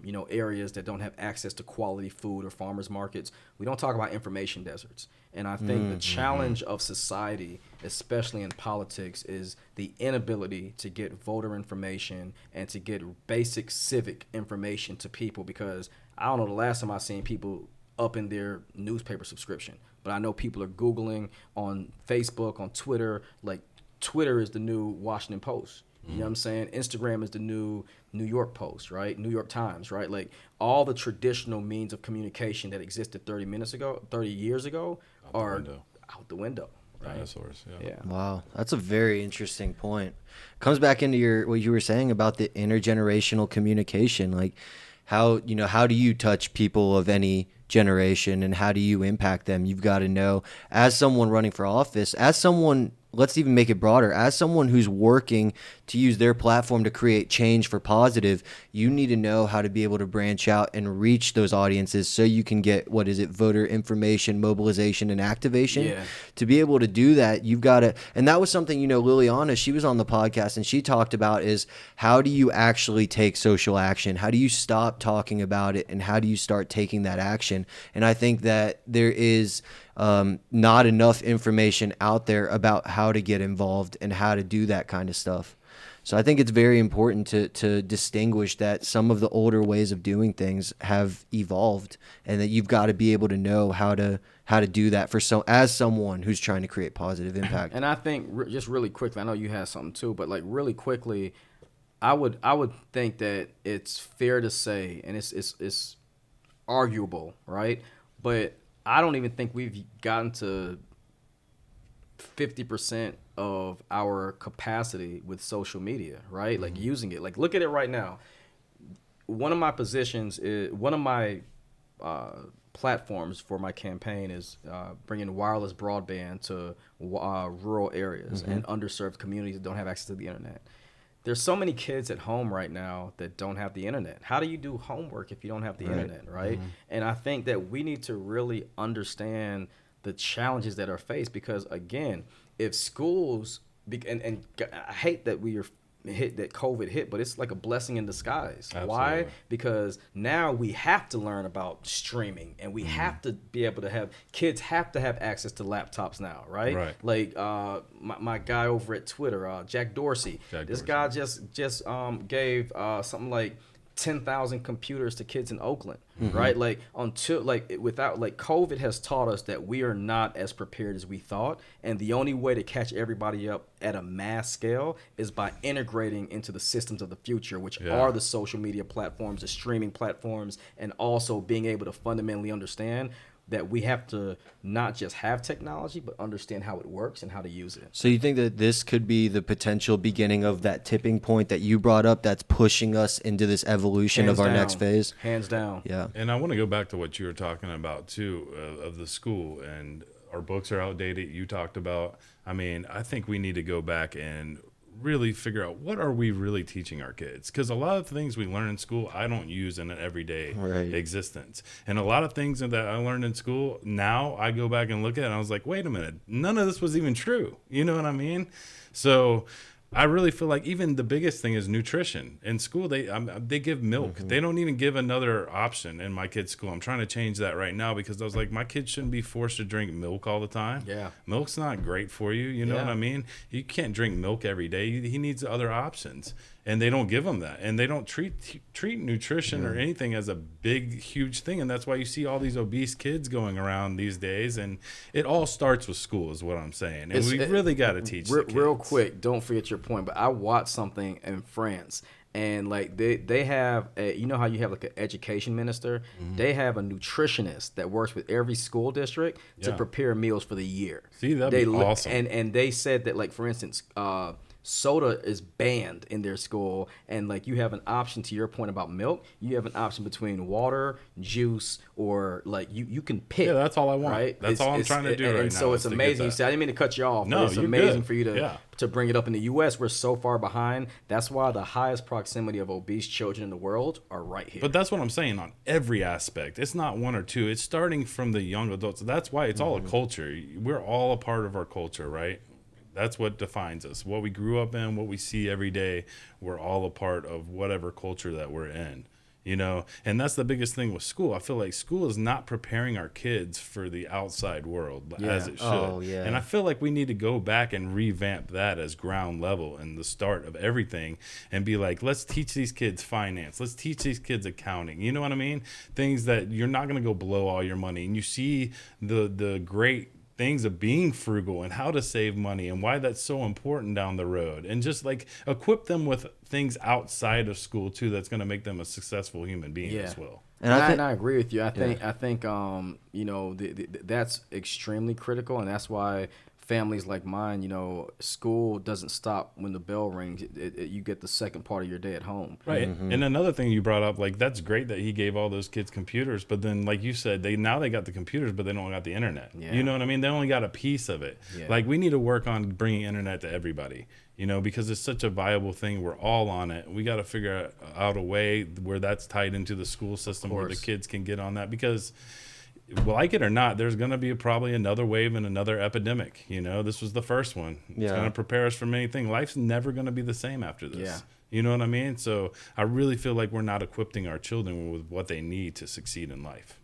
you know, areas that don't have access to quality food or farmers markets. We don't talk about information deserts. And I think the challenge of society, especially in politics, is the inability to get voter information and to get basic civic information to people. Because I don't know the last time I've seen people up in their newspaper subscription, but I know people are Googling on Facebook, on Twitter. Like Twitter is the new Washington Post. You know what I'm saying? Instagram is the new New York Post, right? New York Times, right? Like all the traditional means of communication that existed 30 years ago are out the window, Right? Dinosaurs. Yeah. Wow, that's a very interesting point. Comes back into what you were saying about the intergenerational communication. Like, how do you touch people of any generation, and how do you impact them? You've got to know, as someone running for office, as someone, let's even make it broader, as someone who's working to use their platform to create change for positive, you need to know how to be able to branch out and reach those audiences so you can get, voter information, mobilization, and activation. Yeah. To be able to do that, you've got to, and that was something, Liliana, she was on the podcast and she talked about, is how do you actually take social action? How do you stop talking about it, and how do you start taking that action? And I think that there is not enough information out there about how to get involved and how to do that kind of stuff. So I think it's very important to distinguish that some of the older ways of doing things have evolved, and that you've got to be able to know how to do that as someone who's trying to create positive impact. And I think just really quickly, I know you had something too, but like really quickly, I would think that it's fair to say, and it's arguable, right? But I don't even think we've gotten to 50% of our capacity with social media, right? Like using it. Like, look at it right now. One of my positions is, one of my platforms for my campaign is bringing wireless broadband to rural areas and underserved communities that don't have access to the internet. There's so many kids at home right now that don't have the internet. How do you do homework if you don't have the internet, right? And I think that we need to really understand the challenges that are faced, because again, if schools, and I hate that COVID hit, but it's like a blessing in disguise. Absolutely. Why? Because now we have to learn about streaming, and we have to be able to kids have to have access to laptops now, right? Right. Like my guy over at Twitter, Jack Dorsey. This guy just gave something like 10,000 computers to kids in Oakland, right? Like COVID has taught us that we are not as prepared as we thought, and the only way to catch everybody up at a mass scale is by integrating into the systems of the future, which are the social media platforms, the streaming platforms, and also being able to fundamentally understand that we have to not just have technology, but understand how it works and how to use it. So you think that this could be the potential beginning of that tipping point that you brought up that's pushing us into this evolution of our next phase? Hands down. Yeah. And I want to go back to what you were talking about too, of the school, and our books are outdated. You talked about, I mean, I think we need to go back and really figure out, what are we really teaching our kids? Because a lot of things we learn in school I don't use in an everyday existence, and a lot of things that I learned in school now I go back and look at it and I was like, wait a minute, none of this was even true. You know what I mean? So I really feel like even the biggest thing is nutrition. In school, they give milk. They don't even give another option in my kid's school. I'm trying to change that right now, because I was like, my kids shouldn't be forced to drink milk all the time. Yeah. Milk's not great for you. You know what I mean? You can't drink milk every day. He needs other options. And they don't give them that. And they don't treat nutrition or anything as a big, huge thing. And that's why you see all these obese kids going around these days. And it all starts with school is what I'm saying. And we really got to teach the kids. Real quick, don't forget your point, but I watched something in France. And like they have you know how you have like an education minister? They have a nutritionist that works with every school district to prepare meals for the year. See, that'd be awesome. And they said that, like, for instance, soda is banned in their school, and like you have an option, to your point about milk, you have an option between water, juice, or like you can pick. Yeah, that's all I want. Right? That's all I'm trying to do right now. And so it's amazing. You said, I didn't mean to cut you off, no, but it's amazing good. for you to bring it up. In the U.S., we're so far behind. That's why the highest proximity of obese children in the world are right here. But that's what I'm saying on every aspect. It's not one or two. It's starting from the young adults. That's why it's all a culture. We're all a part of our culture, right? That's what defines us. What we grew up in, what we see every day, we're all a part of whatever culture that we're in, you know? And that's the biggest thing with school. I feel like school is not preparing our kids for the outside world as it should. Oh, yeah. And I feel like we need to go back and revamp that as ground level and the start of everything, and be like, let's teach these kids finance. Let's teach these kids accounting. You know what I mean? Things that you're not going to go blow all your money. And you see the great things of being frugal and how to save money and why that's so important down the road, and just like equip them with things outside of school too that's going to make them a successful human being as well. And I agree with you. I think you know, that's extremely critical, and that's why families like mine, you know, school doesn't stop when the bell rings. You get the second part of your day at home. Right. And another thing you brought up, like, that's great that he gave all those kids computers, but then, like you said, they got the computers, but they don't got the internet. Yeah. You know what I mean? They only got a piece of it. Yeah. Like, we need to work on bringing internet to everybody, you know, because it's such a viable thing. We're all on it. We got to figure out a way where that's tied into the school system where the kids can get on that, because like it or not, there's going to be probably another wave and another epidemic. You know, this was the first one. It's going to prepare us for many things. Life's never going to be the same after this. Yeah. You know what I mean? So I really feel like we're not equipping our children with what they need to succeed in life.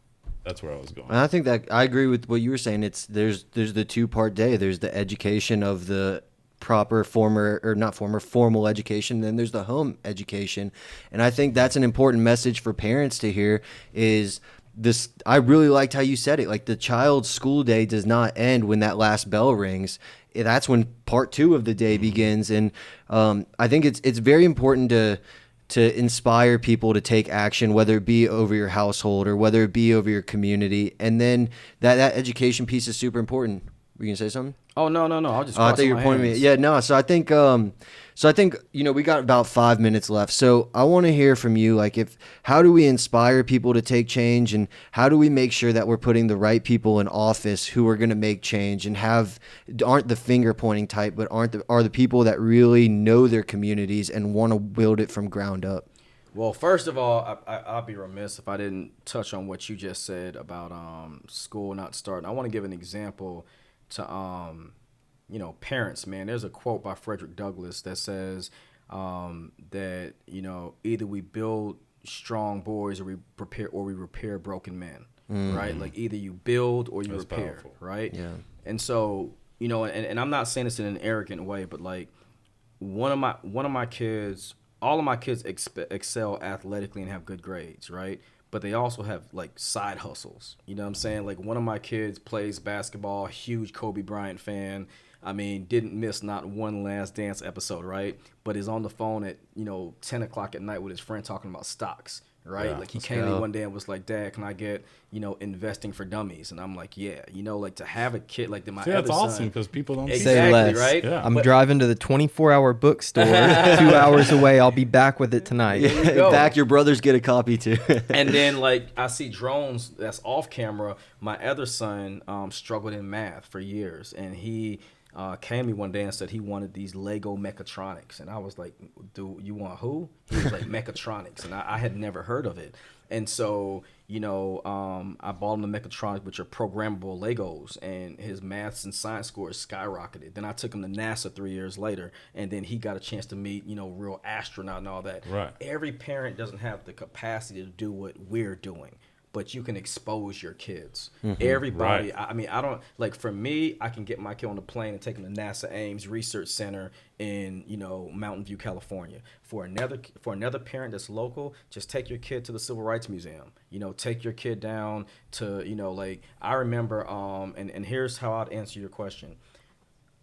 That's where I was going. And I think that I agree with what you were saying. There's the 2-part day. There's the education of the proper formal education, then there's the home education. And I think that's an important message for parents to hear is this. I really liked how you said it. Like, the child's school day does not end when that last bell rings. That's when part 2 of the day begins. And I think it's very important to inspire people to take action, whether it be over your household or whether it be over your community. And then that education piece is super important. Were you gonna say something? Oh, no. I'll just I thought you were pointing me. Yeah, no. So I think, you know, we got about 5 minutes left. So I want to hear from you. Like, how do we inspire people to take change, and how do we make sure that we're putting the right people in office who are going to make change and aren't the finger pointing type, but are the people that really know their communities and want to build it from ground up? Well, first of all, I'd be remiss if I didn't touch on what you just said about school not starting. I want to give an example to you know, parents, man. There's a quote by Frederick Douglass that says that, you know, either we build strong boys or we repair broken men, right? Like, either you build or you repair, powerful. Right? Yeah. And so, you know, and I'm not saying this in an arrogant way, but like one of my kids, all of my kids excel athletically and have good grades, right? But they also have like side hustles. You know what I'm saying? Like, one of my kids plays basketball, huge Kobe Bryant fan. I mean, didn't miss not one Last Dance episode, right? But is on the phone at, you know, 10 o'clock at night with his friend talking about stocks, right? Yeah, like, he came to me one day and was like, "Dad, can I get, you know, investing for dummies?" And I'm like, "Yeah." You know, like, to have a kid like my other that's son, awesome, because people don't say less. Right? Yeah. I'm driving to the 24-hour bookstore 2 hours away. I'll be back with it tonight. In fact, your brothers get a copy too. And then, like, I see drones that's off camera. My other son struggled in math for years, and he came to me one day and said he wanted these Lego mechatronics. And I was like, "Dude, you want who?" He was like, "Mechatronics." And I had never heard of it. And so, you know, I bought him the mechatronics, which are programmable Legos, and his maths and science scores skyrocketed. Then I took him to NASA 3 years later, and then he got a chance to meet, you know, real astronaut and all that. Right. Every parent doesn't have the capacity to do what we're doing, but you can expose your kids. Everybody, right. I mean, I don't, like, for me, I can get my kid on the plane and take him to NASA Ames Research Center in, you know, Mountain View, California. For another parent that's local, just take your kid to the Civil Rights Museum. You know, take your kid down to, you know, like, I remember, and here's how I'd answer your question.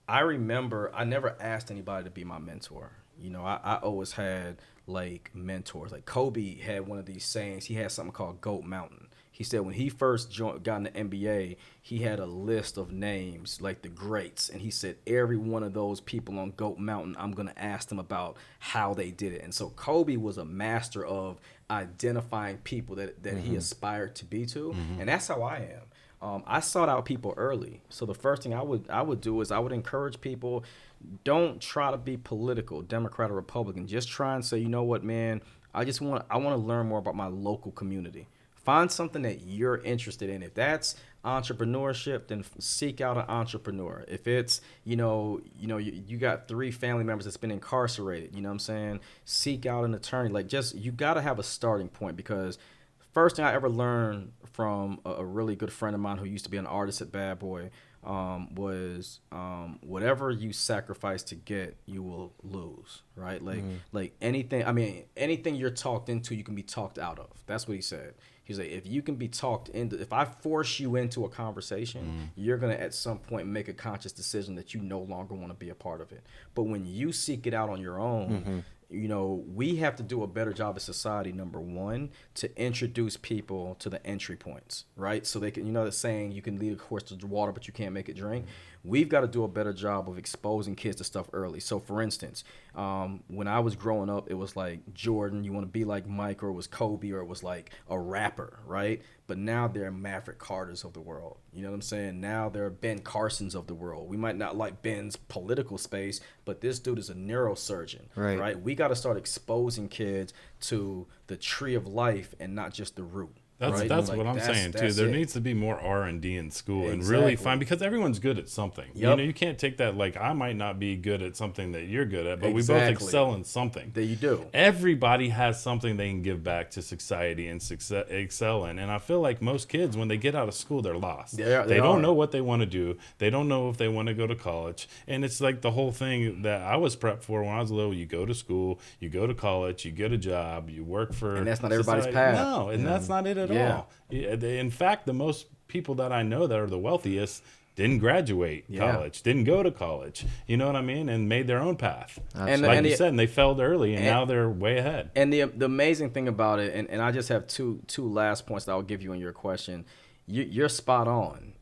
I remember I never asked anybody to be my mentor. You know, I always had, like, mentors. Like, Kobe had one of these sayings. He had something called Goat Mountain. He said when he first got in the NBA, he had a list of names, like the greats. And he said, every one of those people on Goat Mountain, I'm going to ask them about how they did it. And so Kobe was a master of identifying people that he aspired to be to. And that's how I am. I sought out people early. So the first thing I would do is I would encourage people, don't try to be political, Democrat or Republican. Just try and say, you know what, man, I want to learn more about my local community. Find something that you're interested in. If that's entrepreneurship, then seek out an entrepreneur. If it's, you got 3 family members that's been incarcerated, you know what I'm saying? Seek out an attorney. Like, just, you got to have a starting point, because first thing I ever learned from a really good friend of mine who used to be an artist at Bad Boy was whatever you sacrifice to get, you will lose, right? Like anything you're talked into, you can be talked out of. That's what he said. He's like, if you can be talked into, if I force you into a conversation, you're going to at some point make a conscious decision that you no longer want to be a part of it. But when you seek it out on your own, we have to do a better job as society, number one, to introduce people to the entry points, right? So they can, the saying, you can lead a horse to water, but you can't make it drink. We've got to do a better job of exposing kids to stuff early. So, for instance, when I was growing up, it was like Jordan, you want to be like Mike, or it was Kobe, or it was like a rapper, right? But now they're Maverick Carters of the world. You know what I'm saying? Now they're Ben Carsons of the world. We might not like Ben's political space, but this dude is a neurosurgeon, right? We got to start exposing kids to the tree of life and not just the root. That's what I'm saying too. There needs to be more R&D in school and really find, because everyone's good at something. Yep. You can't take that, like, I might not be good at something that you're good at, but we both excel in something. That you do. Everybody has something they can give back to society and excel in. And I feel like most kids, when they get out of school, they're lost. They don't know what they want to do. They don't know if they want to go to college. And it's like the whole thing that I was prepped for when I was little. You go to school, you go to college, you get a job, you work for. And that's not society. everybody's path. No, and that's not it at all. In fact, the most people that I know that are the wealthiest didn't graduate college, didn't go to college, you know what I mean, and made their own path. Like you said, and they failed early, and now they're way ahead. And the amazing thing about it, and I just have two last points that I'll give you in your question. You're spot on.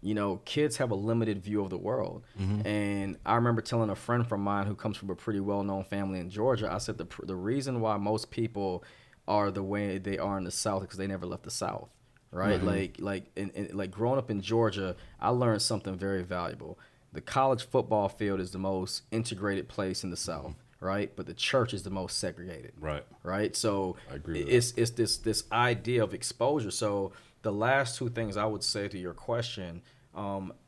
Kids have a limited view of the world. And I remember telling a friend from mine who comes from a pretty well-known family in Georgia, I said the reason why most people are the way they are in the South is because they never left the South. Right, like growing up in Georgia, I learned something very valuable. The college football field is the most integrated place in the South, right? But the church is the most segregated, right. So I agree with it's this idea of exposure. So the last two things I would say to your question,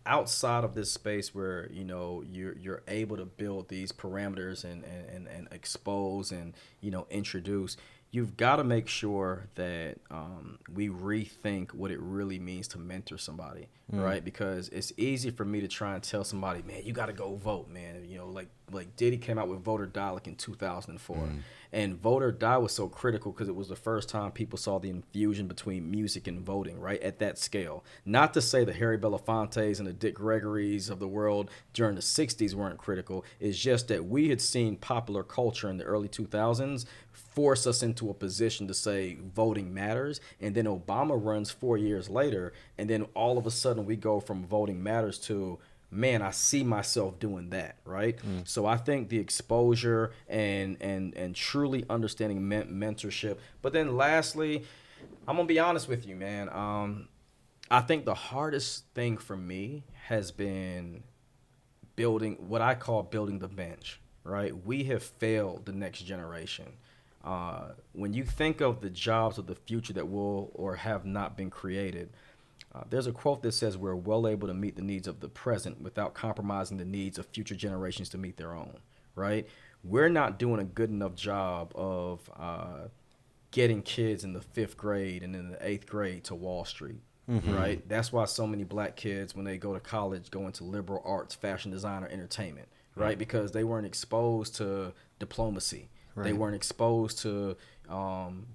outside of this space where you're able to build these parameters and expose and introduce. You've got to make sure that we rethink what it really means to mentor somebody, right? Because it's easy for me to try and tell somebody, man, you got to go vote, man. Like Diddy came out with Vote or Die like in 2004. And Vote or Die was so critical because it was the first time people saw the infusion between music and voting, right, at that scale. Not to say the Harry Belafontes and the Dick Gregorys of the world during the 60s weren't critical. It's just that we had seen popular culture in the early 2000s force us into a position to say voting matters. And then Obama runs 4 years later, and then all of a sudden we go from voting matters to, man, I see myself doing that, right? So I think the exposure and truly understanding mentorship. But then lastly, I'm going to be honest with you, man. I think the hardest thing for me has been building what I call building the bench, right? We have failed the next generation. When you think of the jobs of the future that will or have not been created, there's a quote that says we're well able to meet the needs of the present without compromising the needs of future generations to meet their own, right? We're not doing a good enough job of getting kids in the 5th grade and in the 8th grade to Wall Street, right? That's why so many black kids, when they go to college, go into liberal arts, fashion design, or entertainment, right? Because they weren't exposed to diplomacy. They weren't exposed to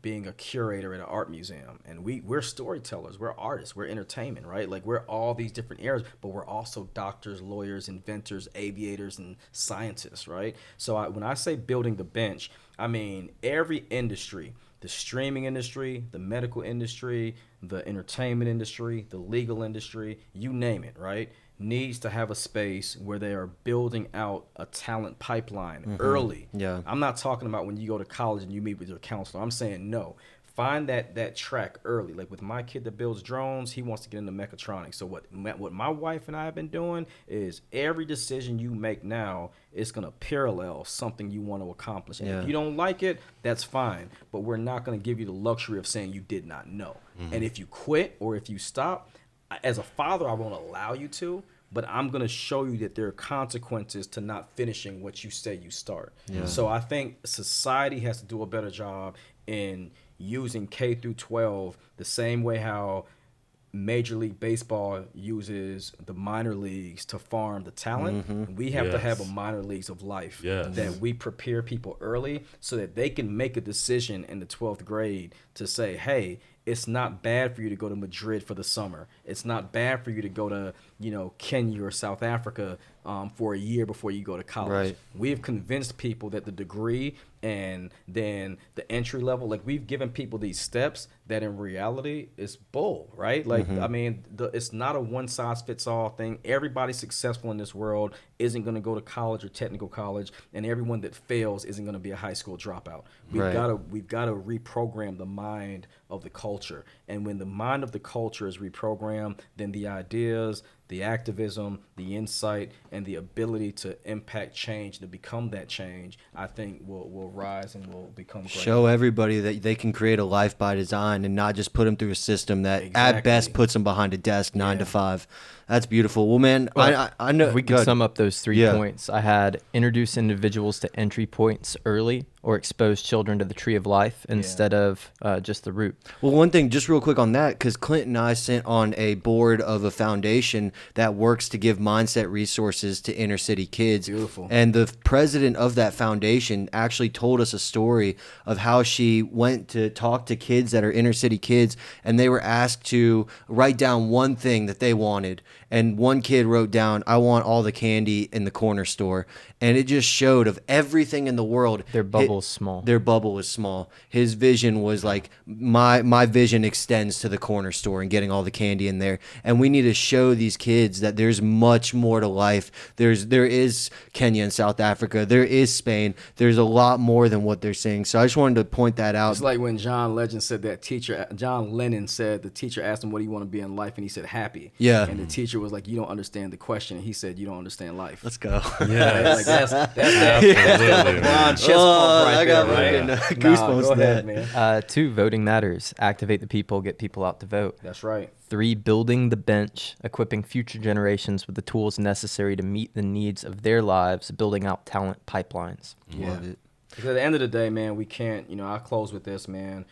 being a curator at an art museum. And we're storytellers, we're artists, we're entertainment, right? Like we're all these different areas, but we're also doctors, lawyers, inventors, aviators, and scientists, right? So when I say building the bench, I mean every industry, the streaming industry, the medical industry, the entertainment industry, the legal industry, you name it, right? Needs to have a space where they are building out a talent pipeline early. Yeah. I'm not talking about when you go to college and you meet with your counselor. I'm saying no. Find that track early. Like with my kid that builds drones, he wants to get into mechatronics. So what my wife and I have been doing is every decision you make now is going to parallel something you want to accomplish. And if you don't like it, that's fine. But we're not going to give you the luxury of saying you did not know. And if you quit or if you stop, as a father, I won't allow you to, but I'm going to show you that there are consequences to not finishing what you say you start. Yeah. So I think society has to do a better job in using K through 12 the same way how Major League Baseball uses the minor leagues to farm the talent. We have to have a minor leagues of life that we prepare people early so that they can make a decision in the 12th grade to say, hey, it's not bad for you to go to Madrid for the summer. It's not bad for you to go to, Kenya or South Africa for a year before you go to college. Right. We've convinced people that the degree and then the entry level, like we've given people these steps that in reality is bull, right? Like, I mean, it's not a one size fits all thing. Everybody successful in this world isn't going to go to college or technical college, and everyone that fails isn't going to be a high school dropout. We've got to reprogram the mind of the culture. And when the mind of the culture is reprogrammed, then the ideas, the activism, the insight, and the ability to impact change, to become that change, I think will rise and will become great. Show everybody that they can create a life by design and not just put them through a system that at best puts them behind a desk 9 to 5. That's beautiful. Well, man, I know. If we could sum up those 3 points, I had introduce individuals to entry points early, or expose children to the tree of life instead of just the root. Well, one thing, just real quick on that, because Clint and I sent on a board of a foundation that works to give mindset resources to inner city kids. Beautiful. And the president of that foundation actually told us a story of how she went to talk to kids that are inner city kids, and they were asked to write down one thing that they wanted. And one kid wrote down, "I want all the candy in the corner store." And it just showed of everything in the world. Their bubble is small. Their bubble is small. His vision was like, my vision extends to the corner store and getting all the candy in there. And we need to show these kids that there's much more to life. There is Kenya and South Africa. There is Spain. There's a lot more than what they're saying. So I just wanted to point that out. It's like when John Lennon said the teacher asked him what do you want to be in life, and he said happy. Yeah. And the teacher was like, you don't understand the question. And he said, you don't understand life. Let's go. Yeah. Like that's that Absolutely, LeBron chest pump right I got there, right? goosebumps Go there. ahead, man. 2, voting matters. Activate the people, get people out to vote. That's right. 3, building the bench, equipping future generations with the tools necessary to meet the needs of their lives, building out talent pipelines. Love it. Because at the end of the day, man, we can't, I'll close with this, man.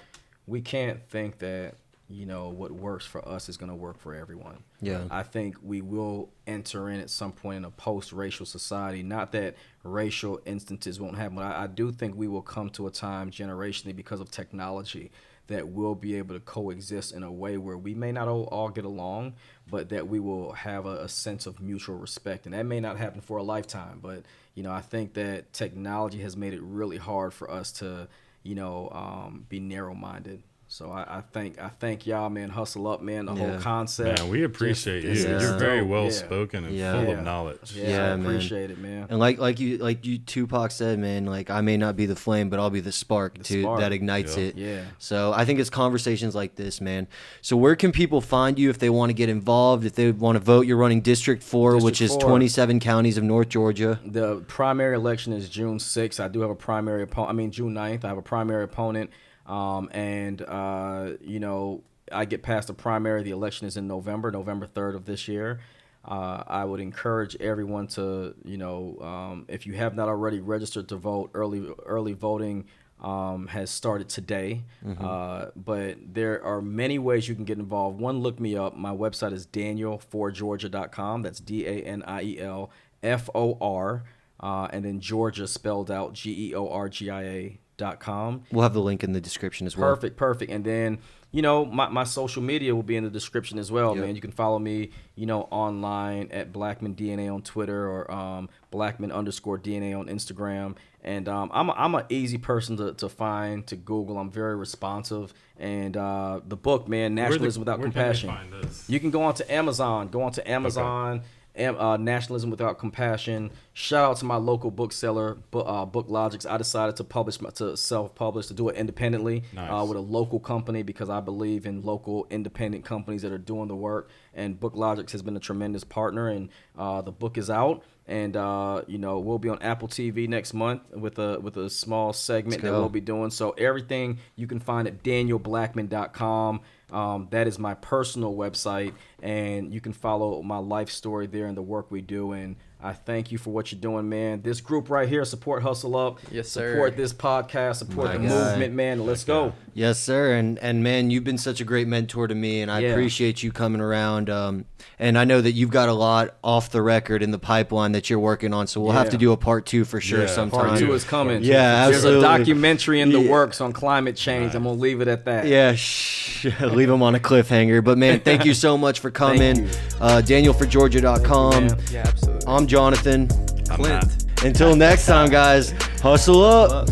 We can't think that, what works for us is going to work for everyone. Yeah. I think we will enter in at some point in a post-racial society. Not that racial instances won't happen, but I do think we will come to a time generationally because of technology that we'll be able to coexist in a way where we may not all get along, but that we will have a sense of mutual respect. And that may not happen for a lifetime, but, I think that technology has made it really hard for us to, be narrow-minded. So I thank y'all, man. Hustle up, man. The whole concept. Man, we appreciate you. Yeah. You're very dope. well spoken and full of knowledge. Yeah, I man. appreciate it, man. And like you Tupac said, man, like I may not be the flame, but I'll be the spark that ignites it. Yeah. So I think it's conversations like this, man. So where can people find you if they want to get involved, if they want to vote? You're running District 4, which is 27 counties of North Georgia. The primary election is June 6th. I do have a primary opponent. June 9th. I have a primary opponent. I get past the primary. The election is in November 3rd of this year. I would encourage everyone to, if you have not already registered to vote, early voting has started today. But there are many ways you can get involved. One, look me up. My website is DanielForGeorgia.com. That's DanielFor, and then Georgia spelled out Georgia.com. We'll have the link in the description as well. Perfect. And then, my social media will be in the description as well, Yep. man. You can follow me, online at Blackman DNA on Twitter or Blackman_DNA on Instagram. And I'm an easy person to find, to Google. I'm very responsive. And the book, man, Nationalism Without Compassion. Where can they find this? You can go onto Amazon. Okay. Nationalism Without Compassion. Shout out to my local bookseller, Book Logics. I decided to self-publish, to do it independently. Nice. With a local company, because I believe in local independent companies that are doing the work. And Book Logics has been a tremendous partner, and the book is out. And we'll be on Apple TV next month with a small segment that we'll be doing. So everything you can find at DanielBlackman.com. That is my personal website, and you can follow my life story there and the work we do. And I thank you for what you're doing, man. This group right here, Support Hustle Up. Yes, sir. Support this podcast. Support the movement, man. Let's go. Yes, sir. And man, you've been such a great mentor to me, and I appreciate you coming around. And I know that you've got a lot off the record in the pipeline that you're working on, so we'll have to do a part 2 for sure sometime. Part 2 is coming. Yeah, There's absolutely. a documentary in the works on climate change. I'm going to leave it at that. Yeah, leave them on a cliffhanger. But man, thank you so much for coming. DanielForGeorgia.com. Yeah, absolutely. I'm Jonathan. I'm Clint. Matt. Until next time, guys, hustle up.